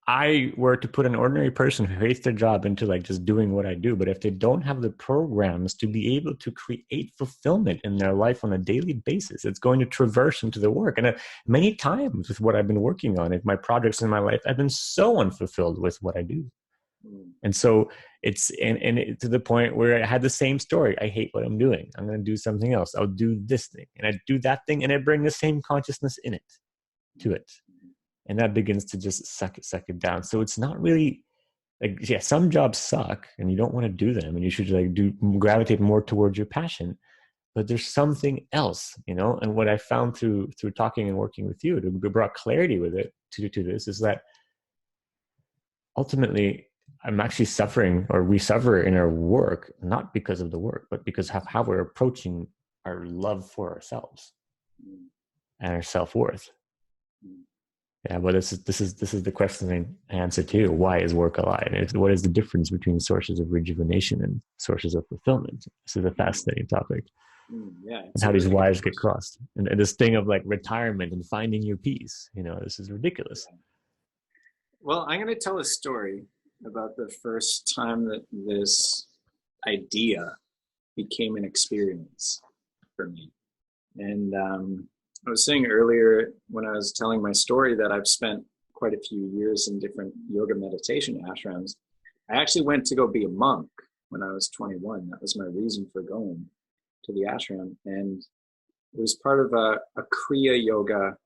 I were to put an ordinary person who hates their job into like just doing what I do, but if they don't have the programs to be able to create fulfillment in their life on a daily basis, it's going to traverse into the work. And many times with what I've been working on, my projects in my life, I've been so unfulfilled with what I do. And so it's to the point where I had the same story. I hate what I'm doing. I'm going to do something else. I'll do this thing, and I do that thing, and I bring the same consciousness to it. And that begins to just suck it down. So it's not really like, yeah, some jobs suck and you don't want to do them, and you should gravitate more towards your passion. But there's something else, and what I found through talking and working with you, to brought clarity with it to this, is that ultimately I'm actually suffering, or we suffer in our work, not because of the work, but because of how we're approaching our love for ourselves and our self-worth. Yeah, but this is the question I answer to. Why is work a lie? And what is the difference between sources of rejuvenation and sources of fulfillment? This is a fascinating topic. Yeah, and how these wires get crossed. And this thing of like retirement and finding your peace, this is ridiculous. Well, I'm going to tell a story about the first time that this idea became an experience for me. And I was saying earlier when I was telling my story that I've spent quite a few years in different yoga meditation ashrams. I actually went to go be a monk when I was 21. That was my reason for going to the ashram. And it was part of a Kriya Yoga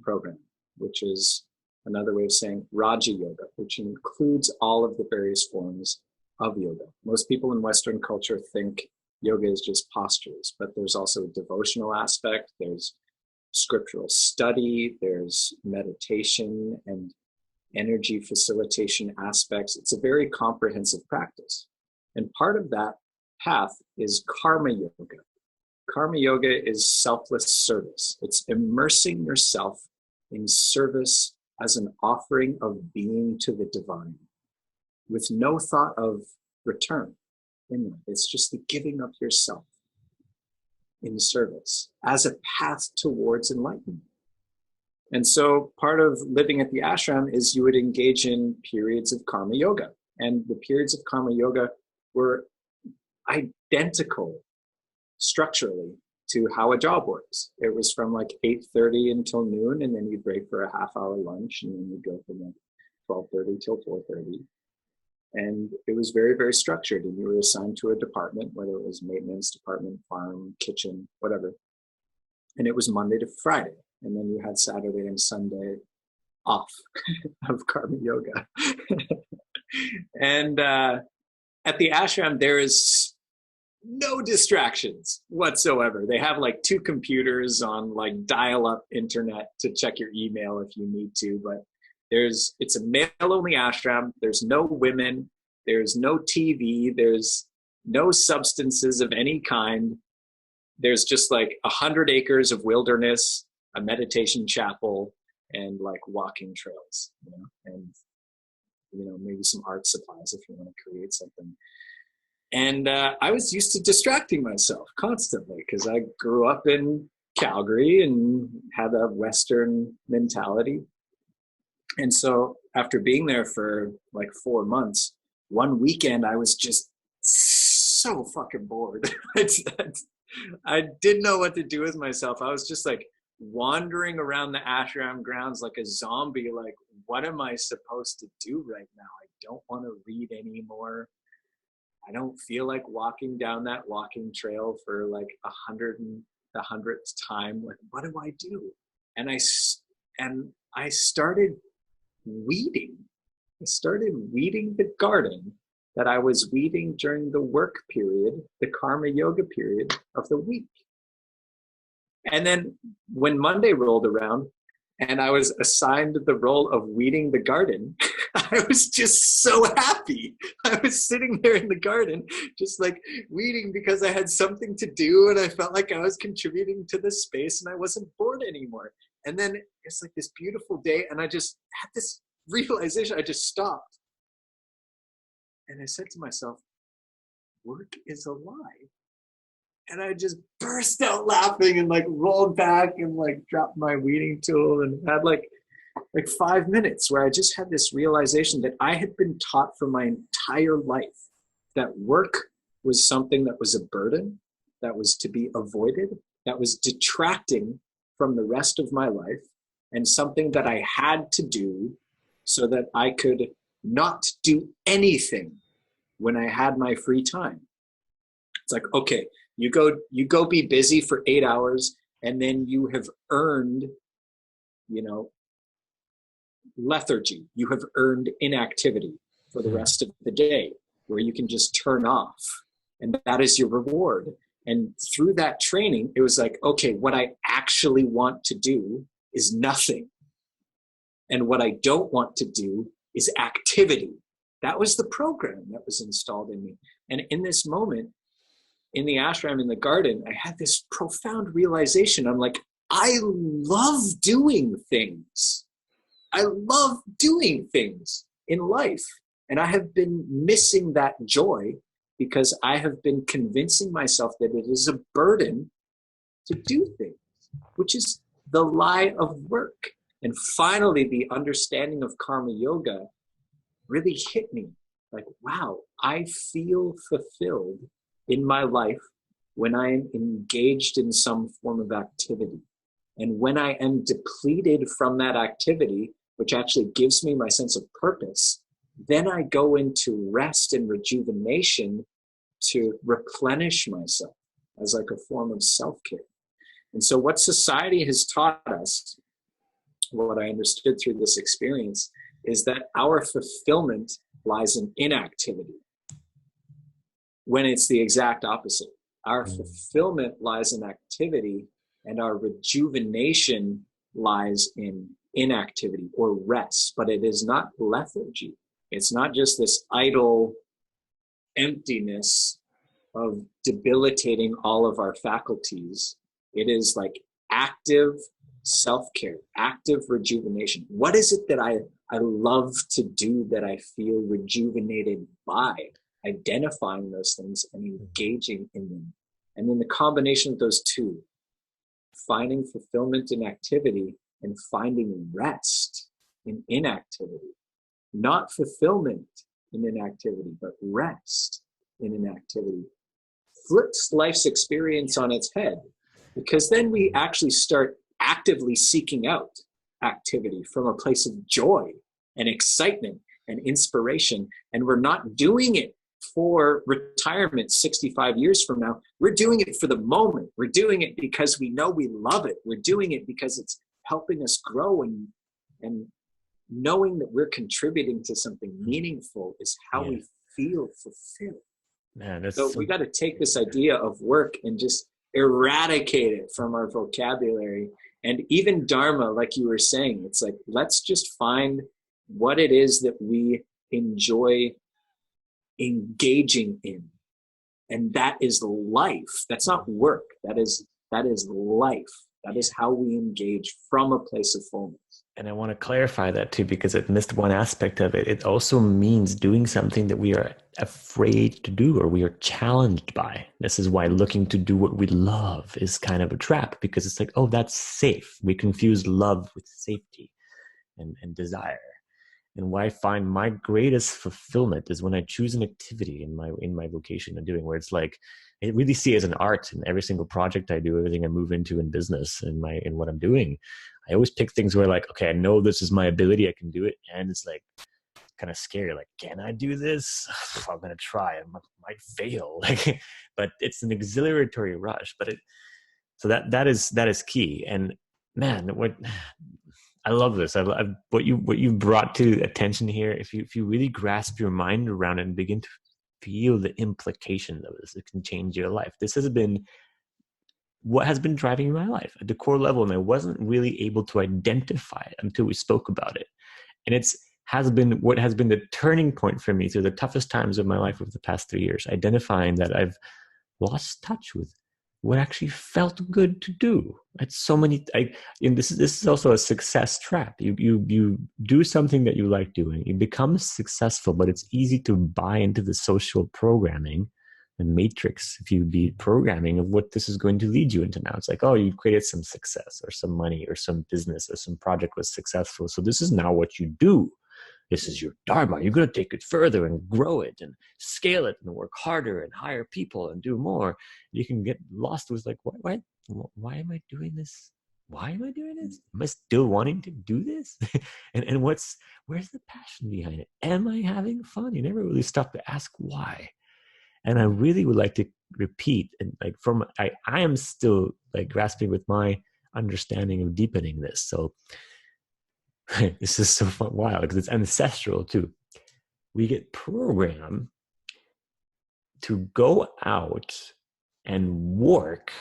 program, which is another way of saying Raja Yoga, which includes all of the various forms of yoga. Most people in Western culture think yoga is just postures, but there's also a devotional aspect, there's scriptural study, there's meditation and energy facilitation aspects. It's a very comprehensive practice. And part of that path is karma yoga. Karma yoga is selfless service. It's immersing yourself in service as an offering of being to the divine with no thought of return in life. It's just the giving of yourself in service as a path towards enlightenment. And so part of living at the ashram is you would engage in periods of karma yoga. And the periods of karma yoga were identical structurally to how a job works. It was from like 8:30 until noon, and then you'd break for a half-hour lunch, and then you'd go from like 12:30 till 4:30. And it was very, very structured, and you were assigned to a department, whether it was maintenance department, farm, kitchen, whatever. And it was Monday to Friday. And then you had Saturday and Sunday off of karma yoga. And at the ashram, there is no distractions whatsoever. They have like 2 computers on like dial-up internet to check your email if you need to, but it's a male-only ashram. There's no women. There's no TV. There's no substances of any kind. There's just like 100 acres of wilderness, a meditation chapel, and like walking trails, and maybe some art supplies if you want to create something. And I was used to distracting myself constantly because I grew up in Calgary and had a Western mentality. And so after being there for like 4 months, one weekend I was just so fucking bored. I didn't know what to do with myself. I was just like wandering around the ashram grounds like a zombie, like, what am I supposed to do right now? I don't want to read anymore. I don't feel like walking down that walking trail for like the 100th time. Like, what do I do? And I started weeding. I started weeding the garden that I was weeding during the work period, the karma yoga period of the week. And then when Monday rolled around and I was assigned the role of weeding the garden, I was just so happy. I was sitting there in the garden, just like weeding because I had something to do and I felt like I was contributing to the space and I wasn't bored anymore. And then it's like this beautiful day and I just had this realization. I just stopped. And I said to myself, work is a lie. And I just burst out laughing and like rolled back and like dropped my weeding tool and had like 5 minutes where I just had this realization that I had been taught for my entire life that work was something that was a burden, that was to be avoided, that was detracting from the rest of my life, and something that I had to do so that I could not do anything when I had my free time. It's like, okay, you go be busy for 8 hours and then you have earned, lethargy. You have earned inactivity for the rest of the day where you can just turn off, and that is your reward. And through that training, it was like, okay, what I actually want to do is nothing. And what I don't want to do is activity. That was the program that was installed in me. And in this moment, in the ashram, in the garden, I had this profound realization. I'm like, I love doing things. I love doing things in life. And I have been missing that joy because I have been convincing myself that it is a burden to do things, which is the lie of work. And finally, the understanding of karma yoga really hit me. Like, wow, I feel fulfilled in my life when I am engaged in some form of activity. And when I am depleted from that activity, which actually gives me my sense of purpose, then I go into rest and rejuvenation to replenish myself as like a form of self-care. And so what society has taught us, what I understood through this experience, is that our fulfillment lies in inactivity, when it's the exact opposite. Our fulfillment lies in activity, and our rejuvenation lies in inactivity or rest. But it is not lethargy. It's not just this idle emptiness of debilitating all of our faculties. It is like active self-care, active rejuvenation. What is it that I love to do that I feel rejuvenated by? Identifying those things and engaging in them. And then the combination of those two, finding fulfillment in activity and finding rest in inactivity. Not fulfillment in inactivity, but rest in inactivity. Flips life's experience on its head, because then we actually start actively seeking out activity from a place of joy and excitement and inspiration. And we're not doing it for retirement 65 years from now. We're doing it for the moment. We're doing it because we know we love it. We're doing it because it's helping us grow, and knowing that we're contributing to something meaningful is how we feel fulfilled. Man, so we got to take this idea of work and just eradicate it from our vocabulary. And even Dharma, like you were saying, it's like, let's just find what it is that we enjoy engaging in. And that is life. That's not work. That is life. That is how we engage from a place of fullness. And I want to clarify that too, because it missed one aspect of it. It also means doing something that we are afraid to do or we are challenged by. This is why looking to do what we love is kind of a trap, because it's like, oh, that's safe. We confuse love with safety and desire. And why I find my greatest fulfillment is when I choose an activity in my vocation I'm doing, where it's like, I really see it as an art in every single project I do, everything I move into in business and in what I'm doing. I always pick things where like, okay, I know this is my ability, I can do it. And it's like kind of scary. Like, can I do this? I'm going to try. I might fail. Like, but it's an exhilarating rush. But so that is key. And man, I love this. What you brought to attention here. If you really grasp your mind around it and begin to feel the implications of this, it can change your life. This has been what has been driving my life at the core level, and I wasn't really able to identify it until we spoke about it. And has been what has been the turning point for me through the toughest times of my life over the past 3 years, identifying that I've lost touch with what actually felt good to do. It's so many. This is also a success trap. You do something that you like doing, you become successful, but it's easy to buy into the social programming and matrix, if you be programming of what this is going to lead you into now. It's like, oh, you created some success or some money or some business or some project was successful, so this is now what you do. This is your dharma. You're going to take it further and grow it and scale it and work harder and hire people and do more. You can get lost with like, why am I doing this? Why am I doing this? Am I still wanting to do this? and where's the passion behind it? Am I having fun? You never really stop to ask why. And I really would like to repeat, and like I am still like grasping with my understanding of deepening this. So this is so fun, wild, because it's ancestral too. We get programmed to go out and work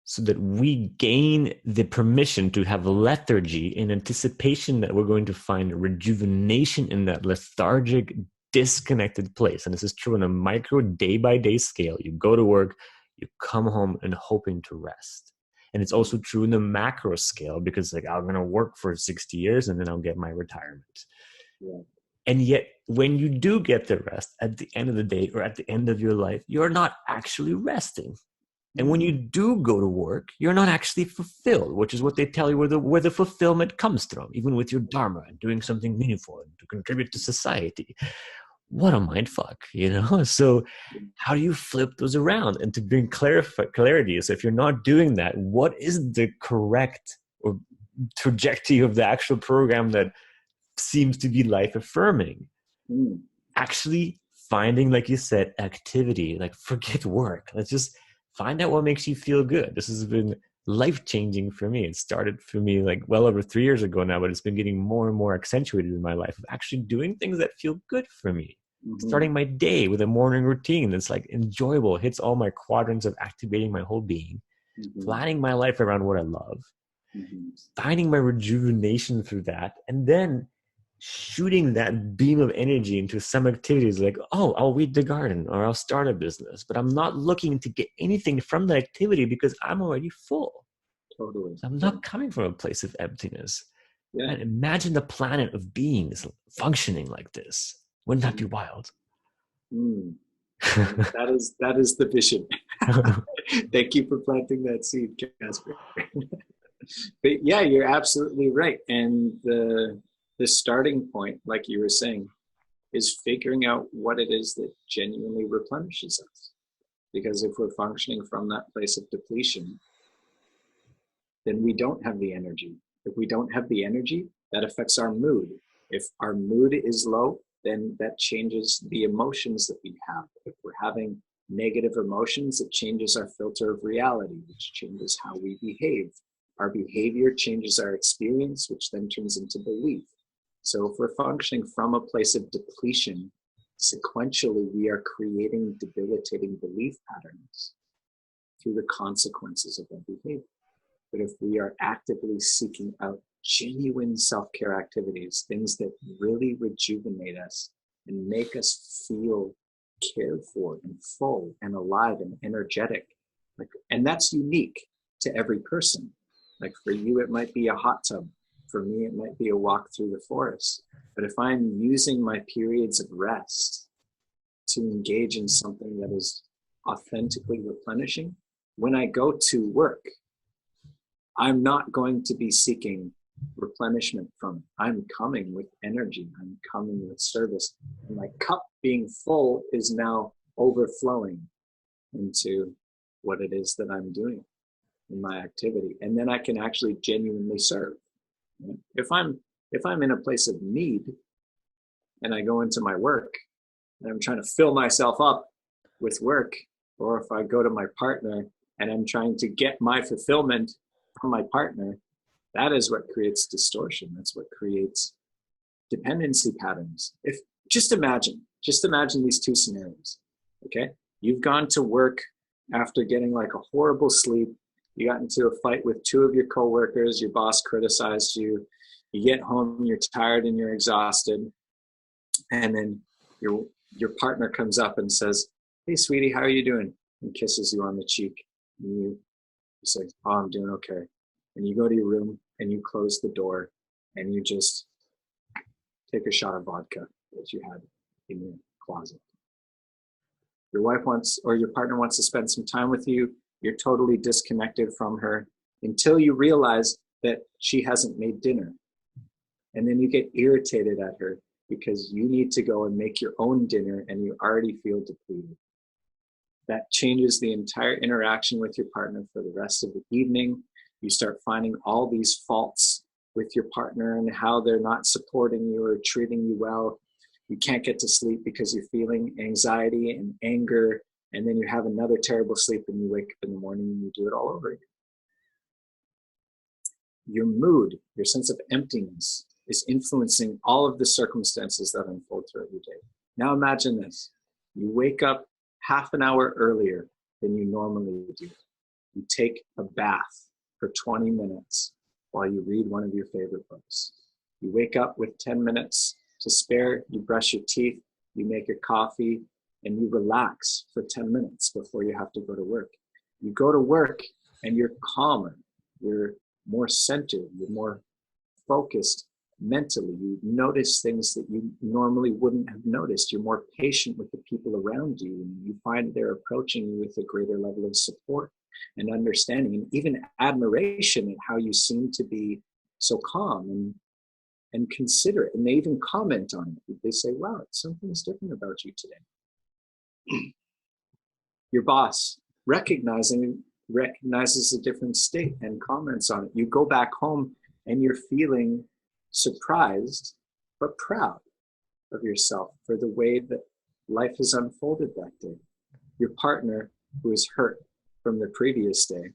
so that we gain the permission to have lethargy in anticipation that we're going to find rejuvenation in that lethargic, disconnected place. And this is true on a micro day-by-day scale. You go to work, you come home and hoping to rest. And it's also true in the macro scale, because like I'm going to work for 60 years and then I'll get my retirement. Yeah. And yet when you do get the rest at the end of the day or at the end of your life, you're not actually resting. And when you do go to work, you're not actually fulfilled, which is what they tell you where the fulfillment comes from, even with your dharma and doing something meaningful and to contribute to society. What a mind fuck, you know? So how do you flip those around and to bring clarity? So if you're not doing that, what is the correct or trajectory of the actual program that seems to be life affirming? Actually finding, like you said, activity, like forget work. Let's just find out what makes you feel good. This has been life-changing for me. It started for me like well over 3 years ago now, but it's been getting more and more accentuated in my life of actually doing things that feel good for me. Starting my day with a morning routine that's like enjoyable, hits all my quadrants of activating my whole being, planning my life around what I love, finding my rejuvenation through that, and then shooting that beam of energy into some activities like, oh, I'll weed the garden or I'll start a business, but I'm not looking to get anything from that activity because I'm already full. Totally. So I'm not coming from a place of emptiness. Yeah. And imagine the planet of beings functioning like this. Wouldn't that be wild? That is the vision. Thank you for planting that seed, Kacper. But yeah, you're absolutely right. And the starting point, like you were saying, is figuring out what it is that genuinely replenishes us. Because if we're functioning from that place of depletion, then we don't have the energy. If we don't have the energy, that affects our mood. If our mood is low, then that changes the emotions that we have. If we're having negative emotions, it changes our filter of reality, which changes how we behave. Our behavior changes our experience, which then turns into belief. So if we're functioning from a place of depletion, sequentially, we are creating debilitating belief patterns through the consequences of our behavior. But if we are actively seeking out genuine self-care activities, things that really rejuvenate us and make us feel cared for and full and alive and energetic, and that's unique to every person. Like for you, it might be a hot tub. For me, it might be a walk through the forest. But if I'm using my periods of rest to engage in something that is authentically replenishing, when I go to work, I'm not going to be seeking replenishment from it. I'm coming with energy. I'm coming with service. And my cup being full is now overflowing into what it is that I'm doing in my activity. And then I can actually genuinely serve. If I'm in a place of need and I go into my work and I'm trying to fill myself up with work, or if I go to my partner and I'm trying to get my fulfillment from my partner, that is what creates distortion. That's what creates dependency patterns. If just imagine these two scenarios. Okay, you've gone to work after getting like a horrible sleep. You got into a fight with two of your coworkers. Your boss criticized you. You get home, you're tired and you're exhausted, and then your partner comes up and says, "Hey, sweetie, how are you doing?" and kisses you on the cheek. And you say, "Oh, I'm doing okay." And you go to your room and you close the door and you just take a shot of vodka that you had in your closet. Your wife wants, or your partner wants to spend some time with you. You're totally disconnected from her until you realize that she hasn't made dinner. And then you get irritated at her because you need to go and make your own dinner and you already feel depleted. That changes the entire interaction with your partner for the rest of the evening. You start finding all these faults with your partner and how they're not supporting you or treating you well. You can't get to sleep because you're feeling anxiety and anger, and then you have another terrible sleep and you wake up in the morning and you do it all over again. Your mood, your sense of emptiness is influencing all of the circumstances that unfold throughout your day. Now imagine this. You wake up half an hour earlier than you normally do. You take a bath for 20 minutes while you read one of your favorite books. You wake up with 10 minutes to spare, you brush your teeth, you make your coffee, and you relax for 10 minutes before you have to go to work. You go to work and you're calmer, you're more centered, you're more focused mentally. You notice things that you normally wouldn't have noticed. You're more patient with the people around you, and you find they're approaching you with a greater level of support. and understanding, and even admiration at how you seem to be so calm and considerate. And they even comment on it. They say, wow, something's different about you today. Your boss recognizes a different state and comments on it. You go back home and you're feeling surprised but proud of yourself for the way that life has unfolded that day. Your partner, who is hurt from the previous day,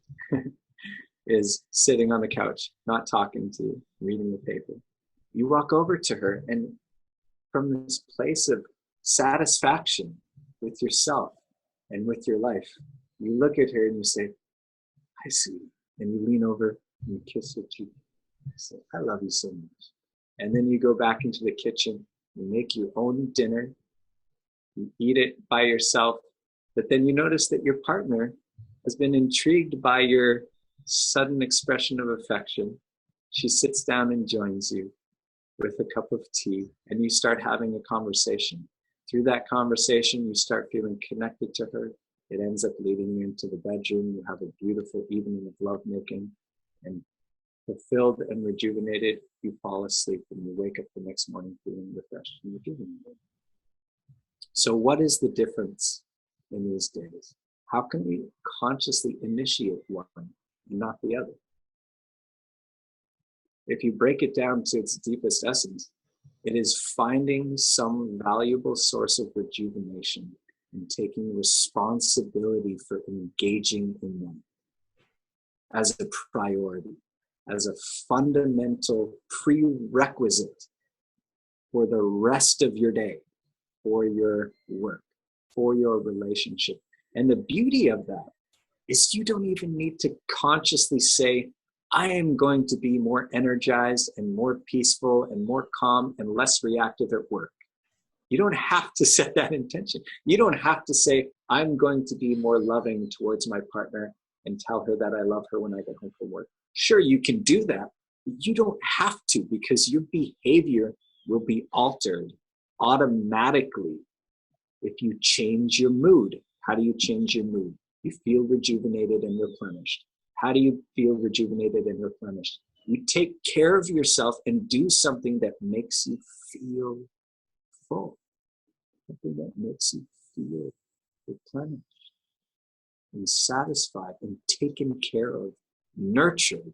is sitting on the couch, not talking to you, reading the paper. You walk over to her, and from this place of satisfaction with yourself and with your life, you look at her and you say, I see. And you lean over and you kiss her cheek. You say, I love you so much. And then you go back into the kitchen, you make your own dinner, you eat it by yourself, but then you notice that your partner has been intrigued by your sudden expression of affection. She sits down and joins you with a cup of tea, and you start having a conversation. Through that conversation, you start feeling connected to her. It ends up leading you into the bedroom. You have a beautiful evening of lovemaking, and fulfilled and rejuvenated, you fall asleep and you wake up the next morning feeling refreshed and rejuvenated. So what is the difference in these days? How can we consciously initiate one and not the other? If you break it down to its deepest essence, it is finding some valuable source of rejuvenation and taking responsibility for engaging in them as a priority, as a fundamental prerequisite for the rest of your day, for your work, for your relationship. And the beauty of that is you don't even need to consciously say, I am going to be more energized and more peaceful and more calm and less reactive at work. You don't have to set that intention. You don't have to say, I'm going to be more loving towards my partner and tell her that I love her when I get home from work. Sure, you can do that. But you don't have to, because your behavior will be altered automatically if you change your mood. How do you change your mood? You feel rejuvenated and replenished. How do you feel rejuvenated and replenished? You take care of yourself and do something that makes you feel full, something that makes you feel replenished and satisfied and taken care of, nurtured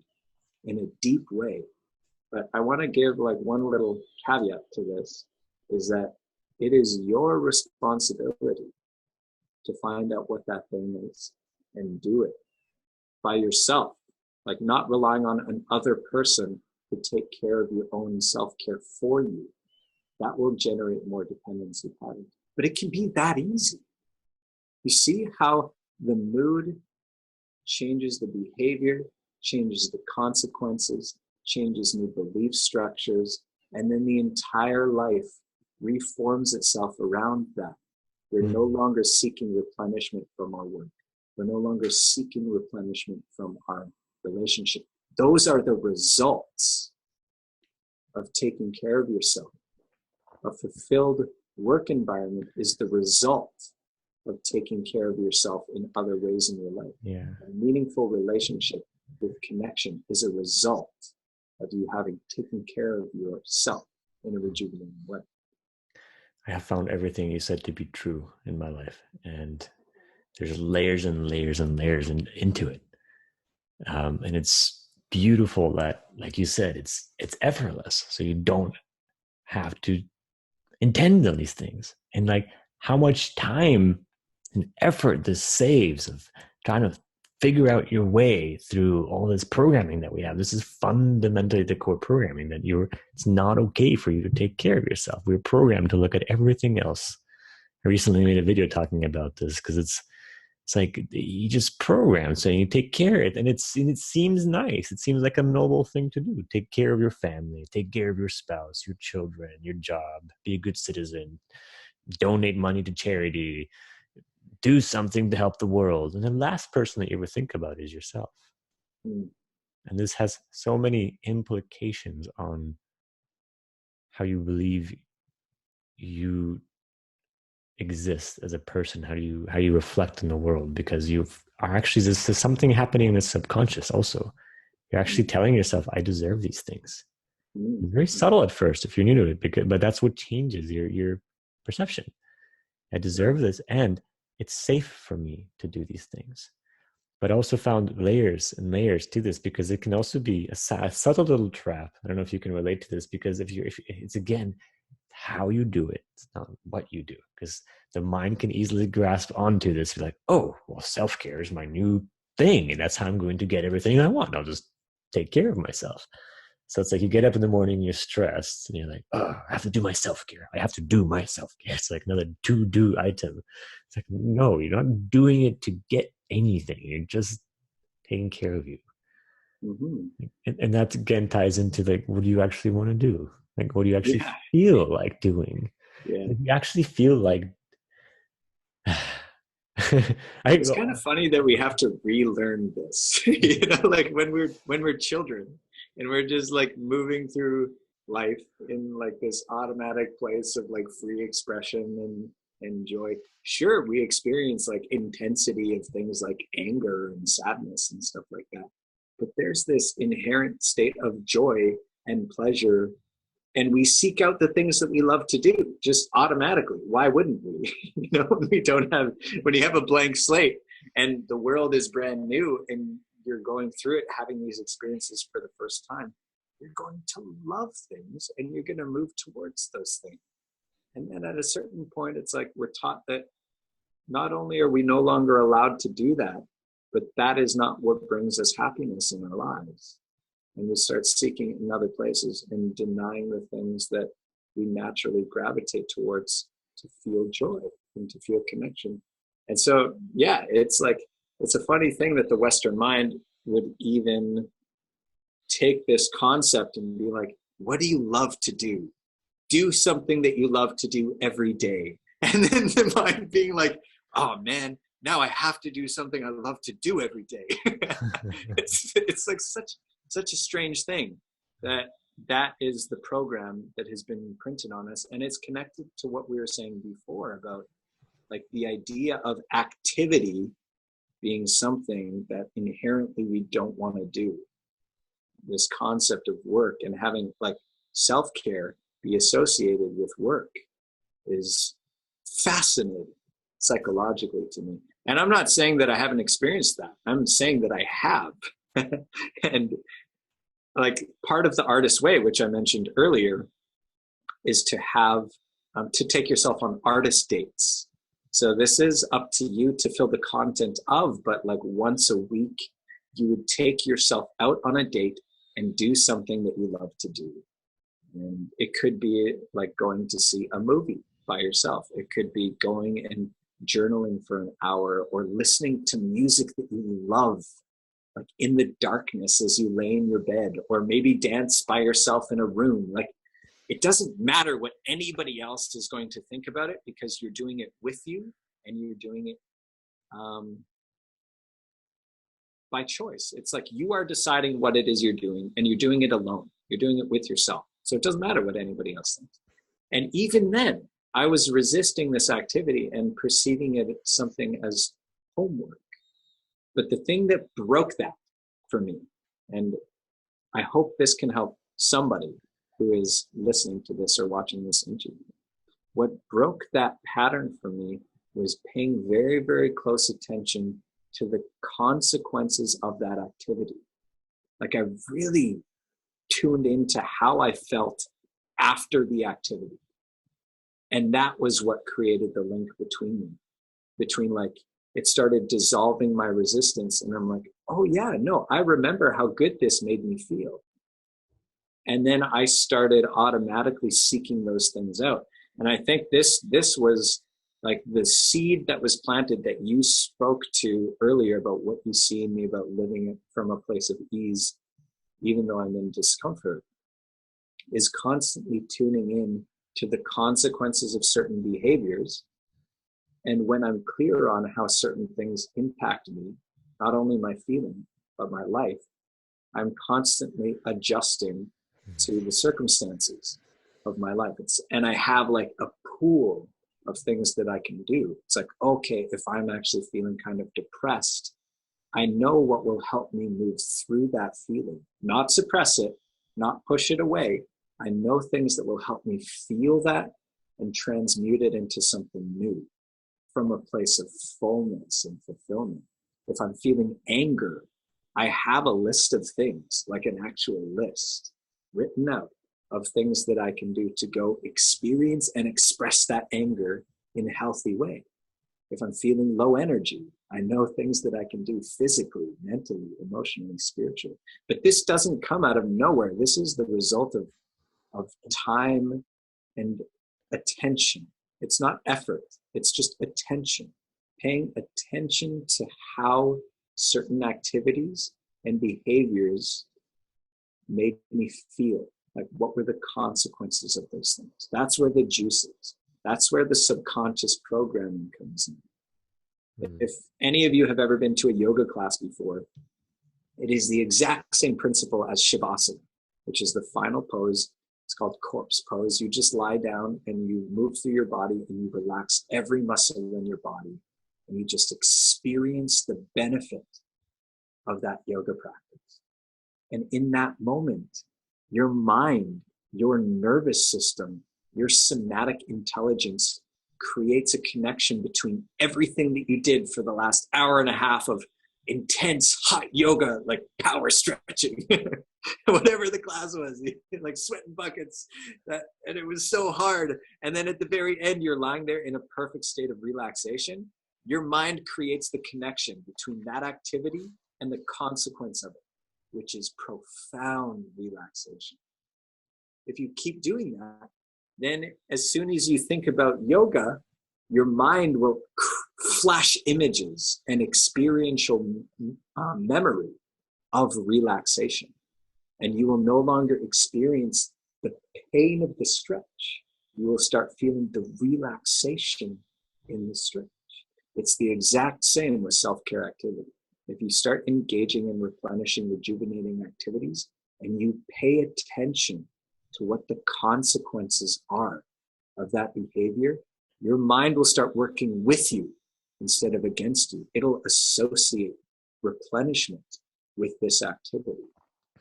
in a deep way. But I want to give like one little caveat to this, is that it is your responsibility to find out what that thing is and do it by yourself, like not relying on another person to take care of your own self-care for you. That will generate more dependency patterns. But it can be that easy. You see how the mood changes the behavior, changes the consequences, changes new belief structures, and then the entire life reforms itself around that. We're no longer seeking replenishment from our work. We're no longer seeking replenishment from our relationship. Those are the results of taking care of yourself. A fulfilled work environment is the result of taking care of yourself in other ways in your life. Yeah. A meaningful relationship with connection is a result of you having taken care of yourself in a rejuvenating way. I have found everything you said to be true in my life, and there's layers and layers and layers into it. And it's beautiful that, like you said, it's effortless. So you don't have to intend on these things. And like how much time and effort this saves of trying to figure out your way through all this programming that we have. This is fundamentally the core programming that it's not okay for you to take care of yourself. We're programmed to look at everything else. I recently made a video talking about this because it's like you just program saying you take care of it, and it seems nice. It seems like a noble thing to do. Take care of your family, take care of your spouse, your children, your job, be a good citizen, donate money to charity, do something to help the world. And the last person that you ever think about is yourself. And this has so many implications on how you believe you exist as a person, how you reflect in the world, because you are actually, this is something happening in the subconscious also. You're actually telling yourself, I deserve these things. Mm. Very subtle at first if you're new to it, but that's what changes your perception. I deserve this, and it's safe for me to do these things. But I also found layers and layers to this, because it can also be a subtle little trap. I don't know if you can relate to this, because if it's again how you do it, it's not what you do, because the mind can easily grasp onto this, be like, oh, well, self-care is my new thing, and that's how I'm going to get everything I want. I'll just take care of myself. So it's like you get up in the morning, you're stressed, and you're like, oh, I have to do my self-care. I have to do my self-care. It's like another to-do item. It's like, no, you're not doing it to get anything. You're just taking care of you. Mm-hmm. And that again ties into like, what do you actually want to do? Like, what do you actually Yeah. feel like doing? Yeah. If you actually feel like, It's kind of funny that we have to relearn this, like when we're children and we're just like moving through life in like this automatic place of like free expression and joy. Sure, we experience like intensity of things like anger and sadness and stuff like that. But there's this inherent state of joy and pleasure, and we seek out the things that we love to do just automatically. Why wouldn't we? We don't have, when you have a blank slate and the world is brand new and you're going through it, having these experiences for the first time, you're going to love things and you're going to move towards those things. And then at a certain point, it's like we're taught that not only are we no longer allowed to do that, but that is not what brings us happiness in our lives. And we start seeking it in other places and denying the things that we naturally gravitate towards to feel joy and to feel connection. And so, yeah, it's like, it's a funny thing that the Western mind would even take this concept and be like, what do you love to do? Do something that you love to do every day. And then the mind being like, oh man, now I have to do something I love to do every day. it's like such a strange thing that is the program that has been imprinted on us. And it's connected to what we were saying before about like the idea of activity being something that inherently we don't want to do. This concept of work and having like self-care be associated with work is fascinating psychologically to me. And I'm not saying that I haven't experienced that. I'm saying that I have. And like part of the artist way, which I mentioned earlier, is to have to take yourself on artist dates. So this is up to you to fill the content of, but like once a week, you would take yourself out on a date and do something that you love to do. And it could be like going to see a movie by yourself. It could be going and journaling for an hour or listening to music that you love, like in the darkness as you lay in your bed, or maybe dance by yourself in a room. Like it doesn't matter what anybody else is going to think about it, because you're doing it with you and you're doing it by choice. It's like you are deciding what it is you're doing, and you're doing it alone. You're doing it with yourself. So it doesn't matter what anybody else thinks. And even then, I was resisting this activity and perceiving it as something as homework. But the thing that broke that for me, and I hope this can help somebody who is listening to this or watching this interview, what broke that pattern for me was paying very, very close attention to the consequences of that activity. Like I really tuned into how I felt after the activity. And that was what created the link between like, it started dissolving my resistance. And I'm like, oh yeah, no, I remember how good this made me feel. And then I started automatically seeking those things out. And I think this was like the seed that was planted that you spoke to earlier about what you see in me about living from a place of ease, even though I'm in discomfort, is constantly tuning in to the consequences of certain behaviors. And when I'm clear on how certain things impact me, not only my feeling, but my life, I'm constantly adjusting to the circumstances of my life. And I have like a pool of things that I can do. It's like, okay, if I'm actually feeling kind of depressed, I know what will help me move through that feeling, not suppress it, not push it away. I know things that will help me feel that and transmute it into something new from a place of fullness and fulfillment. If I'm feeling anger, I have a list of things, like an actual list written out of things that I can do to go experience and express that anger in a healthy way. If I'm feeling low energy, I know things that I can do physically, mentally, emotionally, spiritually. But this doesn't come out of nowhere. This is the result of time and attention. It's not effort, it's just attention. Paying attention to how certain activities and behaviors made me feel. Like, what were the consequences of those things? That's where the juice is. That's where the subconscious programming comes in. If any of you have ever been to a yoga class before, it is the exact same principle as Shavasana, which is the final pose. It's called corpse pose. You just lie down and you move through your body and you relax every muscle in your body. And you just experience the benefit of that yoga practice. And in that moment, your mind, your nervous system, your somatic intelligence creates a connection between everything that you did for the last hour and a half of intense hot yoga, like power stretching, whatever the class was, like sweating buckets, and it was so hard. And then at the very end, you're lying there in a perfect state of relaxation. Your mind creates the connection between that activity and the consequence of it, which is profound relaxation. If you keep doing that, then as soon as you think about yoga, your mind will flash images and experiential memory of relaxation. And you will no longer experience the pain of the stretch. You will start feeling the relaxation in the stretch. It's the exact same with self-care activity. If you start engaging in replenishing, rejuvenating activities, and you pay attention to what the consequences are of that behavior, your mind will start working with you instead of against you. It'll associate replenishment with this activity.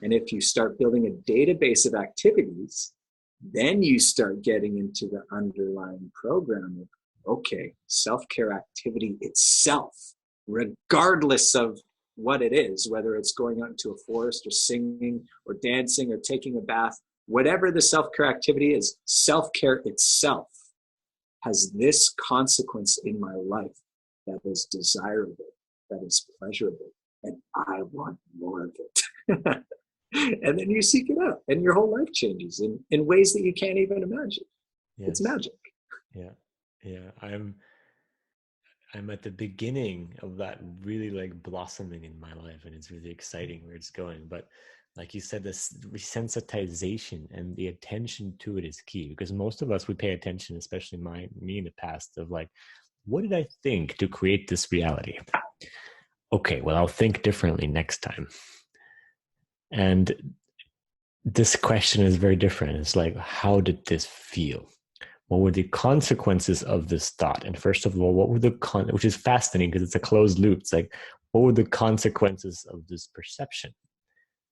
And if you start building a database of activities, then you start getting into the underlying program of, okay, self-care activity itself, regardless of what it is, whether it's going out into a forest or singing or dancing or taking a bath, whatever the self-care activity is, self-care itself has this consequence in my life that is desirable, that is pleasurable, and I want more of it. And then you seek it out, and your whole life changes in ways that you can't even imagine. Yes. It's magic. Yeah. I'm at the beginning of that really like blossoming in my life, and it's really exciting where it's going. But like you said, this resensitization and the attention to it is key, because most of us, we pay attention, especially me in the past, of like, what did I think to create this reality? Okay, well, I'll think differently next time. And this question is very different. It's like, how did this feel? What were the consequences of this thought? And first of all, what were which is fascinating because it's a closed loop. It's like, what were the consequences of this perception?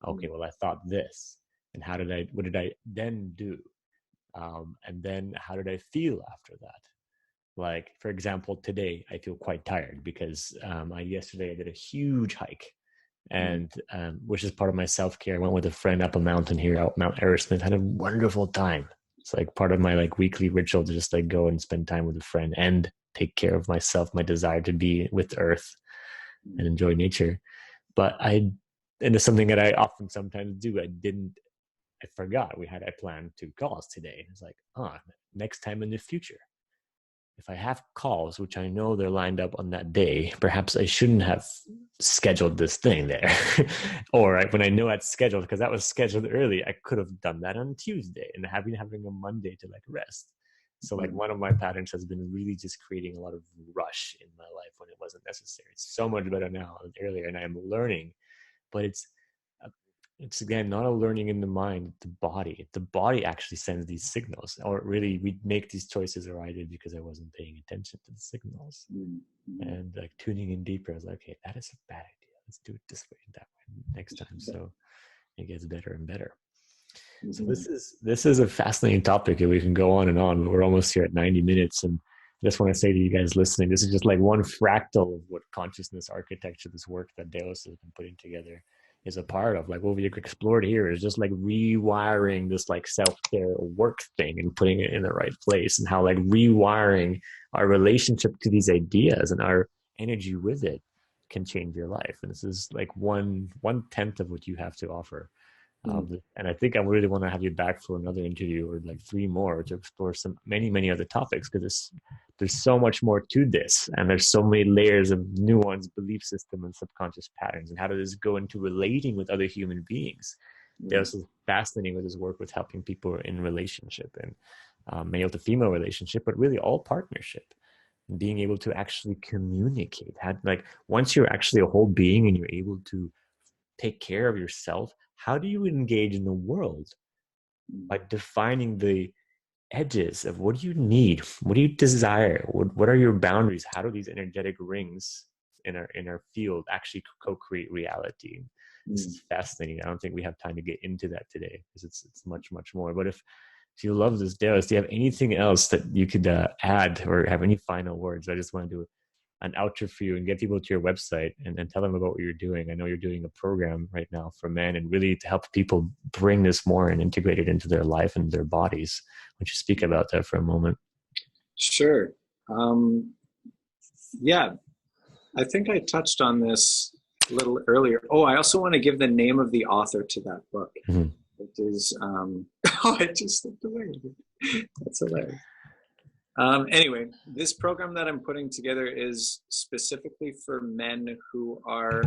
Okay, well, I thought this. And what did I then do? And then how did I feel after that? Like, for example, today I feel quite tired because yesterday I did a huge hike, and which is part of my self-care. I went with a friend up a mountain here, out Mount Aerosmith, had a wonderful time. It's like part of my like weekly ritual to just like go and spend time with a friend and take care of myself, my desire to be with earth and enjoy nature. But and it's something that I often sometimes do. I forgot I planned 2 calls today. It's like, next time in the future, if I have calls, which I know they're lined up on that day, perhaps I shouldn't have scheduled this thing there. Or when I know it's scheduled, because that was scheduled early, I could have done that on Tuesday and having a Monday to like rest. So like one of my patterns has been really just creating a lot of rush in my life when it wasn't necessary. It's so much better now than earlier, and I'm learning. But it's it's again not a learning in the mind, the body actually sends these signals, or really we make these choices, or I did, because I wasn't paying attention to the signals. And like tuning in deeper, I was like, okay, that is a bad idea, let's do it this way and that way next time. So it gets better and better. So this is a fascinating topic, and we can go on and on. We're almost here at 90 minutes, and I just want to say to you guys listening, this is just like one fractal of what consciousness architecture, this work that Deus has been putting together, is a part of. Like what we explored here is just like rewiring this like self-care work thing and putting it in the right place, and how like rewiring our relationship to these ideas and our energy with it can change your life. And this is like one tenth of what you have to offer. And I think I really want to have you back for another interview, or like 3 more, to explore many other topics, because there's so much more to this, and there's so many layers of nuance, belief system, and subconscious patterns, and how does this go into relating with other human beings. There's fascinating with his work with helping people in relationship, and male to female relationship, but really all partnership, and being able to actually communicate. Like once you're actually a whole being and you're able to take care of yourself, how do you engage in the world? By defining the edges of what do you need, what do you desire, what are your boundaries, how do these energetic rings in our field actually co-create reality. This is fascinating. I don't think we have time to get into that today, because it's much more. But if you love this, Deus, do you have anything else that you could add, or have any final words? I just want to do an outro for you and get people to your website and tell them about what you're doing. I know you're doing a program right now for men, and really to help people bring this more and integrate it into their life and their bodies. Would you speak about that for a moment? Sure. Yeah, I think I touched on this a little earlier. Oh, I also want to give the name of the author to that book. It is, oh, I just slipped away. That's hilarious. Anyway, this program that I'm putting together is specifically for men who are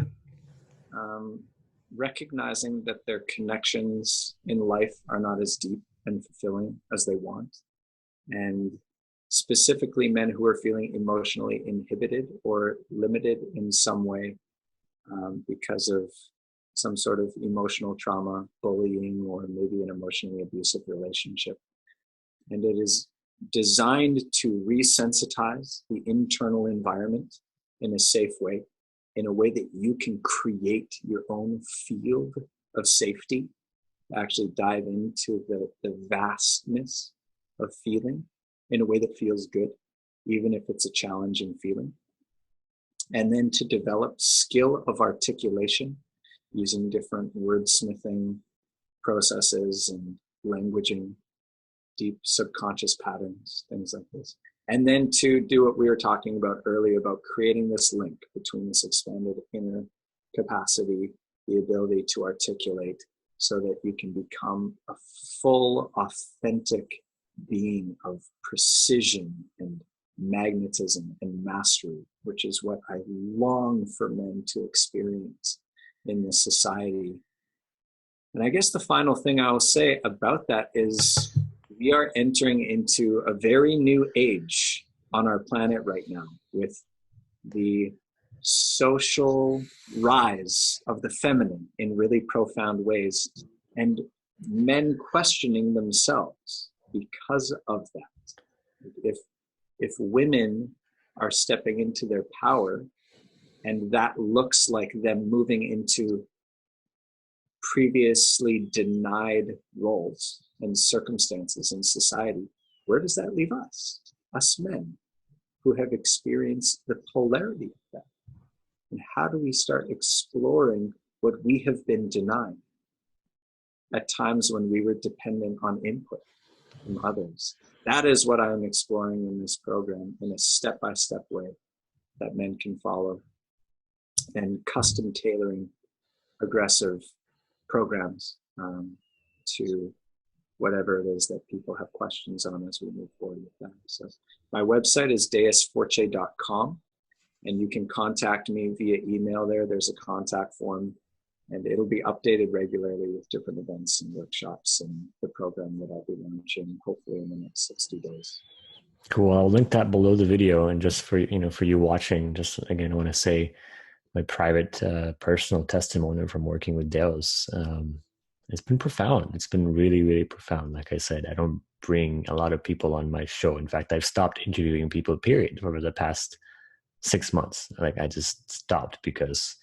recognizing that their connections in life are not as deep and fulfilling as they want. And specifically men who are feeling emotionally inhibited or limited in some way because of some sort of emotional trauma, bullying, or maybe an emotionally abusive relationship. And it is designed to resensitize the internal environment in a safe way, in a way that you can create your own field of safety, actually dive into the vastness of feeling in a way that feels good, even if it's a challenging feeling. And then to develop skill of articulation using different wordsmithing processes and languaging, deep subconscious patterns, things like this. And then to do what we were talking about earlier about creating this link between this expanded inner capacity, the ability to articulate, so that you can become a full, authentic being of precision and magnetism and mastery, which is what I long for men to experience in this society. And I guess the final thing I'll say about that is we are entering into a very new age on our planet right now, with the social rise of the feminine in really profound ways, and men questioning themselves because of that. If women are stepping into their power, and that looks like them moving into previously denied roles and circumstances in society, where does that leave us men, who have experienced the polarity of that? And how do we start exploring what we have been denied at times when we were dependent on input from others? That is what I'm exploring in this program, in a step-by-step way that men can follow, and custom tailoring aggressive programs to whatever it is that people have questions on as we move forward with that. So my website is deusfortier.com, and you can contact me via email there. There's a contact form, and it'll be updated regularly with different events and workshops and the program that I'll be launching hopefully in the next 60 days. Cool. I'll link that below the video. And just for you watching, just again, I want to say my private personal testimony from working with Deus. It's been profound. It's been really, really profound. Like I said, I don't bring a lot of people on my show. In fact, I've stopped interviewing people, period, over the past 6 months. Like I just stopped because,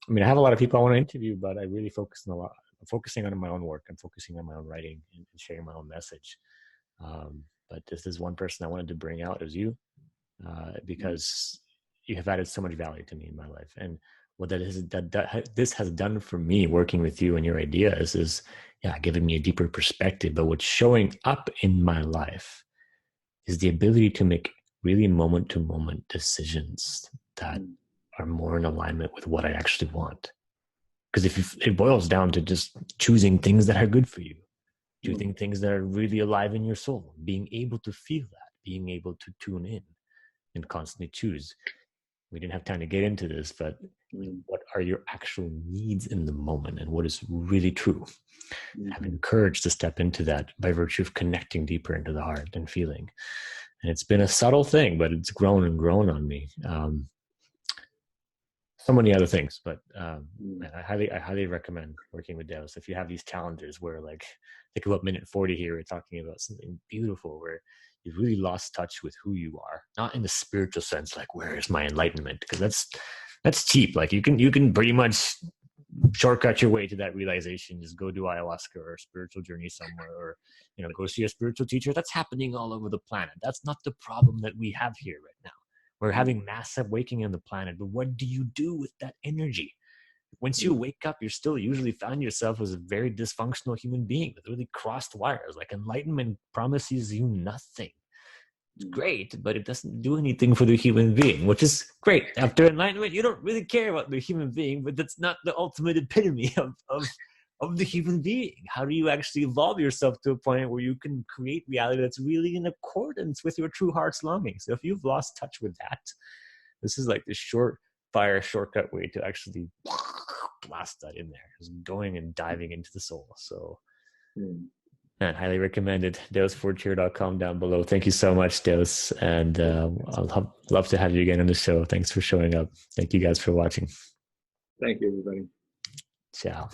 I mean, I have a lot of people I want to interview, but I really I'm focusing on my own work. I'm focusing on my own writing and sharing my own message. But this is one person I wanted to bring out as you, because you have added so much value to me in my life. And what this has done for me working with you and your ideas is, giving me a deeper perspective. But what's showing up in my life is the ability to make really moment to moment decisions that are more in alignment with what I actually want. Because it boils down to just choosing things that are good for you, choosing things that are really alive in your soul, being able to feel that, being able to tune in and constantly choose. We didn't have time to get into this, but what are your actual needs in the moment and what is really true? Having courage to step into that by virtue of connecting deeper into the heart and feeling. And it's been a subtle thing, but it's grown and grown on me. So many other things, but I highly recommend working with Deus. If you have these challenges where, like, think about minute 40 here, we're talking about something beautiful where you've really lost touch with who you are, not in the spiritual sense, like where is my enlightenment? Because that's cheap. Like you can pretty much shortcut your way to that realization. Just go do ayahuasca or a spiritual journey somewhere, or go see a spiritual teacher. That's happening all over the planet. That's not the problem that we have here right now. We're having mass awakening on the planet, but what do you do with that energy? Once you wake up, you're still usually found yourself as a very dysfunctional human being with really crossed wires. Like enlightenment promises you nothing. It's great, but it doesn't do anything for the human being, which is great. After enlightenment, you don't really care about the human being, but that's not the ultimate epitome of the human being. How do you actually evolve yourself to a point where you can create reality that's really in accordance with your true heart's longing? So if you've lost touch with that, this is like the shortcut way to actually blast that in there, just going and diving into the soul. So man, highly recommended. DeusFortier.com down below. Thank you so much, Deus. And I'll love to have you again on the show. Thanks for showing up. Thank you guys for watching. Thank you, everybody. Ciao.